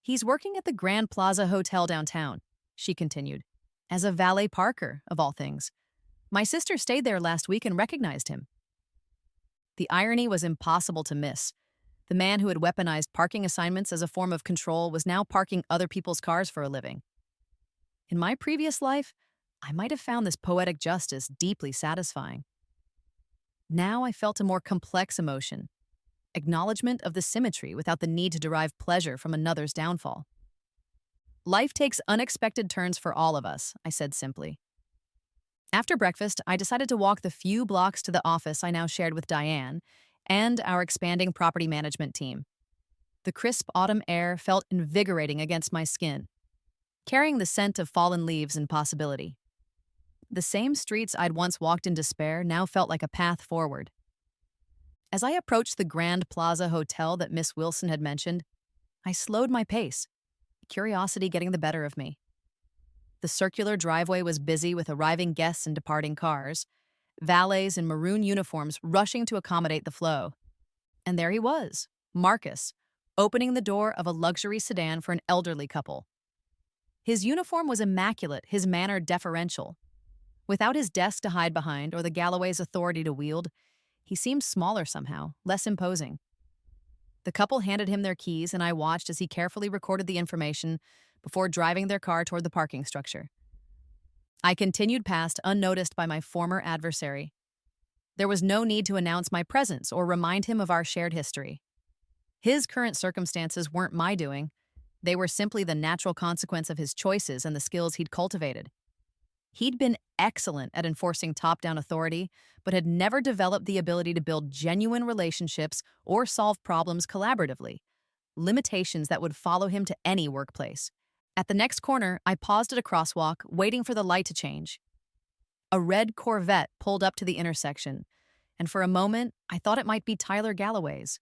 He's working at the Grand Plaza Hotel downtown, she continued, as a valet parker, of all things. My sister stayed there last week and recognized him. The irony was impossible to miss. The man who had weaponized parking assignments as a form of control was now parking other people's cars for a living. In my previous life, I might have found this poetic justice deeply satisfying. Now I felt a more complex emotion, acknowledgement of the symmetry without the need to derive pleasure from another's downfall. Life takes unexpected turns for all of us, I said simply. After breakfast, I decided to walk the few blocks to the office I now shared with Diane and our expanding property management team. The crisp autumn air felt invigorating against my skin, carrying the scent of fallen leaves and possibility. The same streets I'd once walked in despair now felt like a path forward. As I approached the Grand Plaza Hotel that Miss Wilson had mentioned, I slowed my pace, curiosity getting the better of me. The circular driveway was busy with arriving guests and departing cars, valets in maroon uniforms rushing to accommodate the flow. And there he was, Marcus, opening the door of a luxury sedan for an elderly couple. His uniform was immaculate, his manner deferential. Without his desk to hide behind or the Galloway's authority to wield, he seemed smaller somehow, less imposing. The couple handed him their keys, and I watched as he carefully recorded the information before driving their car toward the parking structure. I continued past, unnoticed by my former adversary. There was no need to announce my presence or remind him of our shared history. His current circumstances weren't my doing. They were simply the natural consequence of his choices and the skills he'd cultivated. He'd been excellent at enforcing top-down authority, but had never developed the ability to build genuine relationships or solve problems collaboratively, limitations that would follow him to any workplace. At the next corner, I paused at a crosswalk, waiting for the light to change. A red Corvette pulled up to the intersection, and for a moment, I thought it might be Tyler Galloway's.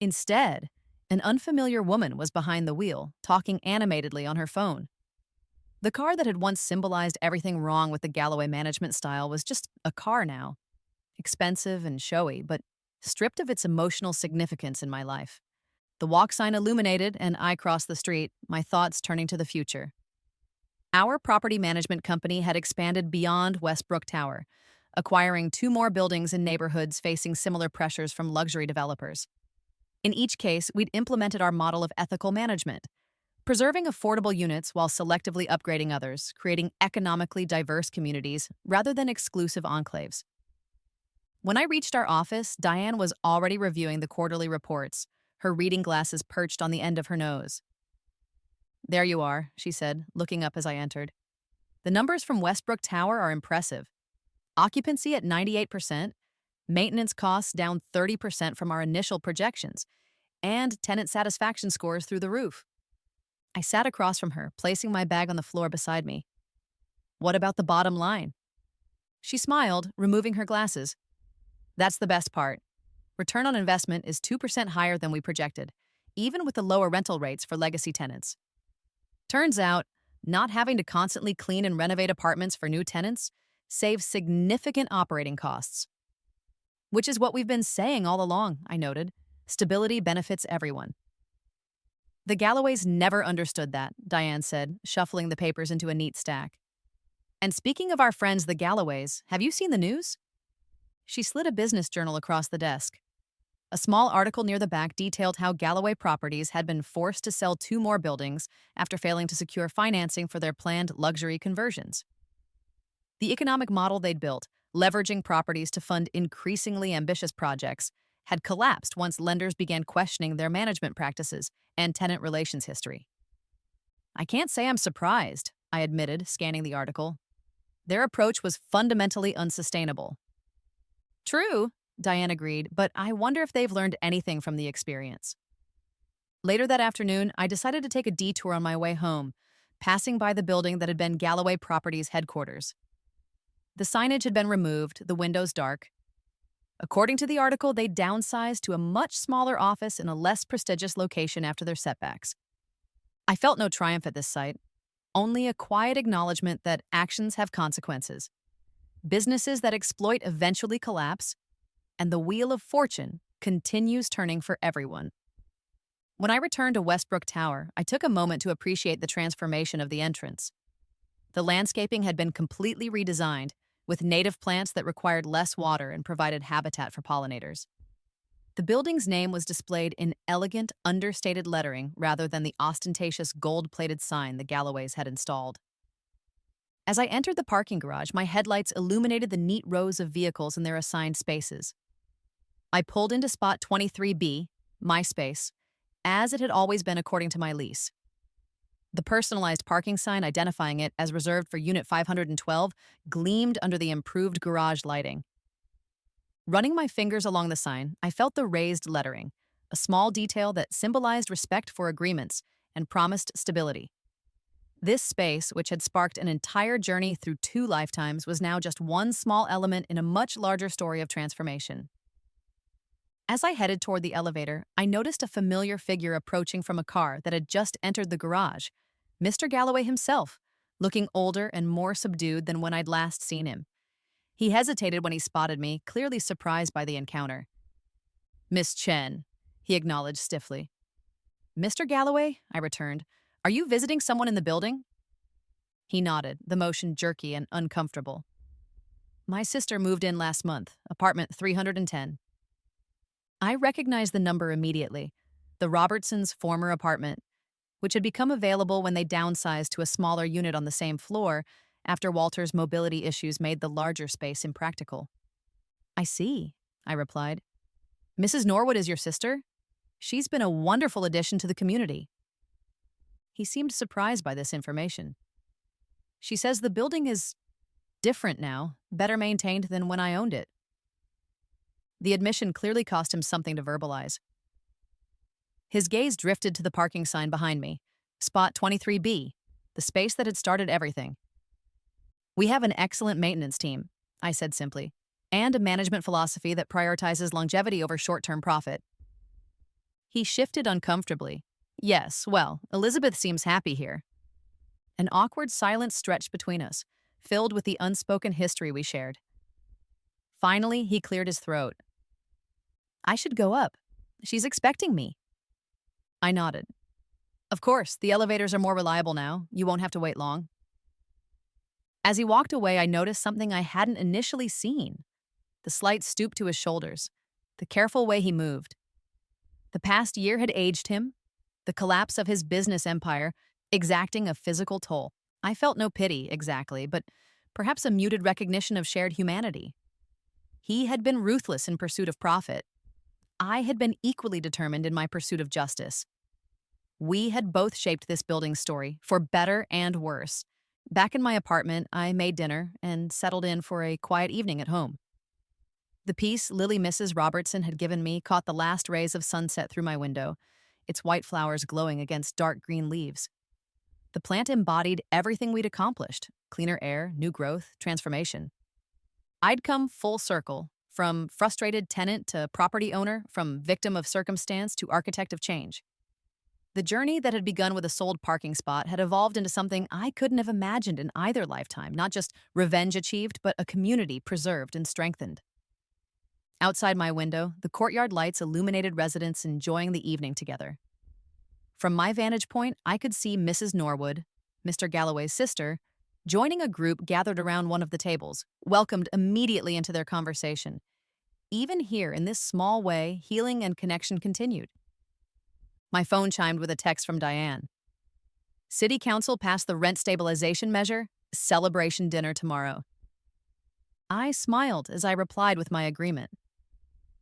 Instead, an unfamiliar woman was behind the wheel, talking animatedly on her phone. The car that had once symbolized everything wrong with the Galloway management style was just a car now. Expensive and showy, but stripped of its emotional significance in my life. The walk sign illuminated, and I crossed the street, my thoughts turning to the future. Our property management company had expanded beyond Westbrook Tower, acquiring 2 more buildings in neighborhoods facing similar pressures from luxury developers. In each case, we'd implemented our model of ethical management, preserving affordable units while selectively upgrading others, creating economically diverse communities rather than exclusive enclaves. When I reached our office, Diane was already reviewing the quarterly reports, her reading glasses perched on the end of her nose. There you are, she said, looking up as I entered. The numbers from Westbrook Tower are impressive. Occupancy at 98%, maintenance costs down 30% from our initial projections, and tenant satisfaction scores through the roof. I sat across from her, placing my bag on the floor beside me. What about the bottom line? She smiled, removing her glasses. That's the best part. Return on investment is 2% higher than we projected, even with the lower rental rates for legacy tenants. Turns out, not having to constantly clean and renovate apartments for new tenants saves significant operating costs. Which is what we've been saying all along, I noted. Stability benefits everyone. The Galloways never understood that, Diane said, shuffling the papers into a neat stack. And speaking of our friends the Galloways, have you seen the news? She slid a business journal across the desk. A small article near the back detailed how Galloway Properties had been forced to sell 2 more buildings after failing to secure financing for their planned luxury conversions. The economic model they'd built, leveraging properties to fund increasingly ambitious projects, had collapsed once lenders began questioning their management practices and tenant relations history. I can't say I'm surprised, I admitted, scanning the article. Their approach was fundamentally unsustainable. True, Diane agreed, but I wonder if they've learned anything from the experience. Later that afternoon, I decided to take a detour on my way home, passing by the building that had been Galloway Properties headquarters. The signage had been removed, the windows dark. According to the article, they'd downsized to a much smaller office in a less prestigious location after their setbacks. I felt no triumph at this sight, only a quiet acknowledgement that actions have consequences. Businesses that exploit eventually collapse, and the wheel of fortune continues turning for everyone. When I returned to Westbrook Tower, I took a moment to appreciate the transformation of the entrance. The landscaping had been completely redesigned, with native plants that required less water and provided habitat for pollinators. The building's name was displayed in elegant, understated lettering rather than the ostentatious gold-plated sign the Galloways had installed. As I entered the parking garage, my headlights illuminated the neat rows of vehicles in their assigned spaces. I pulled into spot 23B, my space, as it had always been according to my lease. The personalized parking sign identifying it as reserved for Unit 512 gleamed under the improved garage lighting. Running my fingers along the sign, I felt the raised lettering, a small detail that symbolized respect for agreements and promised stability. This space, which had sparked an entire journey through 2 lifetimes, was now just one small element in a much larger story of transformation. As I headed toward the elevator, I noticed a familiar figure approaching from a car that had just entered the garage, Mr. Galloway himself, looking older and more subdued than when I'd last seen him. He hesitated when he spotted me, clearly surprised by the encounter. "Miss Chen," he acknowledged stiffly. "Mr. Galloway," I returned, "are you visiting someone in the building?" He nodded, the motion jerky and uncomfortable. "My sister moved in last month, apartment 310. I recognized the number immediately, the Robertsons' former apartment, which had become available when they downsized to a smaller unit on the same floor after Walter's mobility issues made the larger space impractical. "I see," I replied. "Mrs. Norwood is your sister? She's been a wonderful addition to the community." He seemed surprised by this information. "She says the building is different now, better maintained than when I owned it." The admission clearly cost him something to verbalize. His gaze drifted to the parking sign behind me, spot 23B, the space that had started everything. "We have an excellent maintenance team," I said simply, "and a management philosophy that prioritizes longevity over short-term profit." He shifted uncomfortably. "Yes, well, Elizabeth seems happy here." An awkward silence stretched between us, filled with the unspoken history we shared. Finally, he cleared his throat. "I should go up. She's expecting me." I nodded. "Of course, the elevators are more reliable now. You won't have to wait long." As he walked away, I noticed something I hadn't initially seen. The slight stoop to his shoulders, the careful way he moved. The past year had aged him, the collapse of his business empire exacting a physical toll. I felt no pity, exactly, but perhaps a muted recognition of shared humanity. He had been ruthless in pursuit of profit. I had been equally determined in my pursuit of justice. We had both shaped this building's story, for better and worse. Back in my apartment, I made dinner and settled in for a quiet evening at home. The piece Lily Mrs. Robertson had given me caught the last rays of sunset through my window, its white flowers glowing against dark green leaves. The plant embodied everything we'd accomplished: cleaner air, new growth, transformation. I'd come full circle, from frustrated tenant to property owner, from victim of circumstance to architect of change. The journey that had begun with a sold parking spot had evolved into something I couldn't have imagined in either lifetime, not just revenge achieved, but a community preserved and strengthened. Outside my window, the courtyard lights illuminated residents enjoying the evening together. From my vantage point, I could see Mrs. Norwood, Mr. Galloway's sister, joining a group gathered around one of the tables, welcomed immediately into their conversation. Even here, in this small way, healing and connection continued. My phone chimed with a text from Diane. City Council passed the rent stabilization measure, celebration dinner tomorrow. I smiled as I replied with my agreement.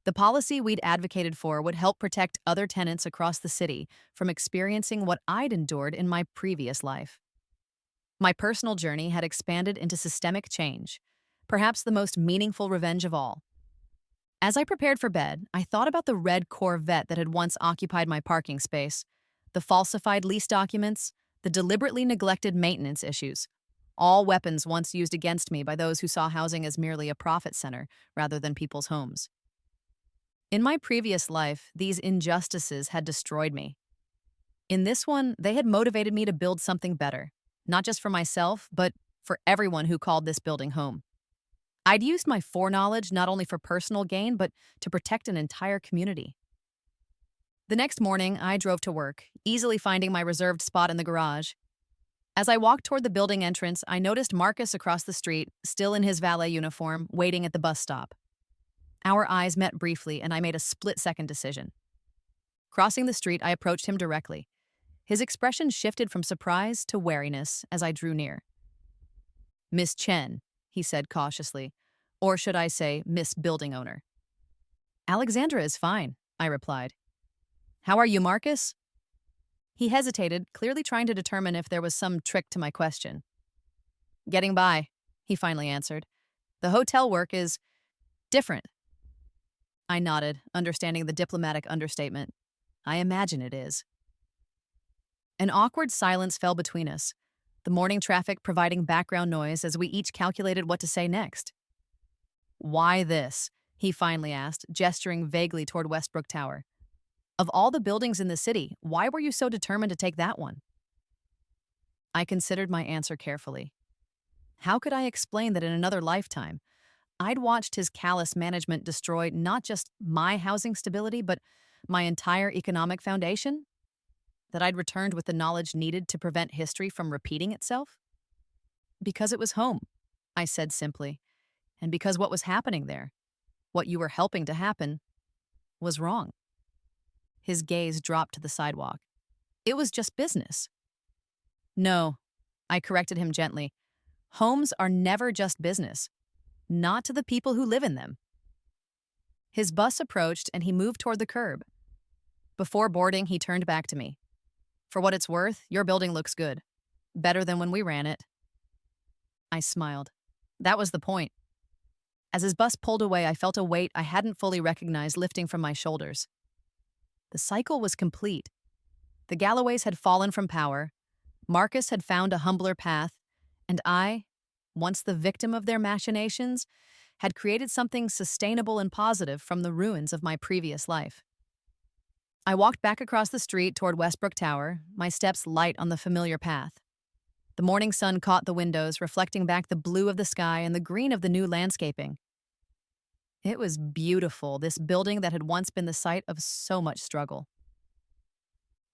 The policy we'd advocated for would help protect other tenants across the city from experiencing what I'd endured in my previous life. My personal journey had expanded into systemic change, perhaps the most meaningful revenge of all. As I prepared for bed, I thought about the red Corvette that had once occupied my parking space, the falsified lease documents, the deliberately neglected maintenance issues, all weapons once used against me by those who saw housing as merely a profit center rather than people's homes. In my previous life, these injustices had destroyed me. In this one, they had motivated me to build something better, not just for myself, but for everyone who called this building home. I'd used my foreknowledge not only for personal gain, but to protect an entire community. The next morning, I drove to work, easily finding my reserved spot in the garage. As I walked toward the building entrance, I noticed Marcus across the street, still in his valet uniform, waiting at the bus stop. Our eyes met briefly, and I made a split-second decision. Crossing the street, I approached him directly. His expression shifted from surprise to wariness as I drew near. "Miss Chen," he said cautiously, or should I say, Miss Building Owner. "Alexandra is fine," I replied. "How are you, Marcus?" He hesitated, clearly trying to determine if there was some trick to my question. "Getting by," he finally answered. "The hotel work is different." I nodded, understanding the diplomatic understatement. I imagine it is. An awkward silence fell between us, the morning traffic providing background noise as we each calculated what to say next. "Why this?" he finally asked, gesturing vaguely toward Westbrook Tower. "Of all the buildings in the city, why were you so determined to take that one?" I considered my answer carefully. How could I explain that in another lifetime, I'd watched his callous management destroy not just my housing stability, but my entire economic foundation? That I'd returned with the knowledge needed to prevent history from repeating itself? "Because it was home," I said simply, "and because what was happening there, what you were helping to happen, was wrong." His gaze dropped to the sidewalk. "It was just business." "No," I corrected him gently. "Homes are never just business. Not to the people who live in them." His bus approached and he moved toward the curb. Before boarding, he turned back to me. "For what it's worth, your building looks good. Better than when we ran it." I smiled. That was the point. As his bus pulled away, I felt a weight I hadn't fully recognized lifting from my shoulders. The cycle was complete. The Galloways had fallen from power, Marcus had found a humbler path, and I, once the victim of their machinations, had created something sustainable and positive from the ruins of my previous life. I walked back across the street toward Westbrook Tower, my steps light on the familiar path. The morning sun caught the windows, reflecting back the blue of the sky and the green of the new landscaping. It was beautiful, this building that had once been the site of so much struggle.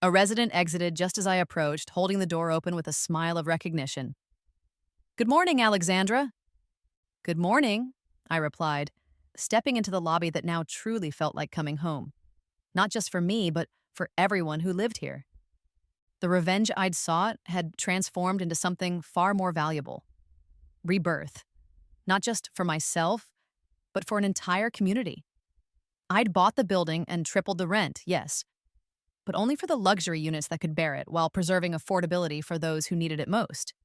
A resident exited just as I approached, holding the door open with a smile of recognition. "Good morning, Alexandra." "Good morning," I replied, stepping into the lobby that now truly felt like coming home. Not just for me, but for everyone who lived here. The revenge I'd sought had transformed into something far more valuable. Rebirth. Not just for myself, but for an entire community. I'd bought the building and tripled the rent, yes, but only for the luxury units that could bear it while preserving affordability for those who needed it most.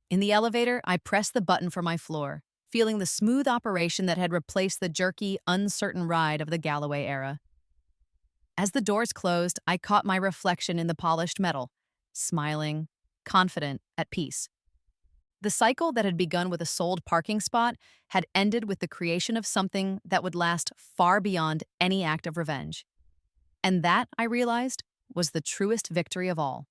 In the elevator, I pressed the button for my floor, feeling the smooth operation that had replaced the jerky, uncertain ride of the Galloway era. As the doors closed, I caught my reflection in the polished metal, smiling, confident, at peace. The cycle that had begun with a sold parking spot had ended with the creation of something that would last far beyond any act of revenge. And that, I realized, was the truest victory of all.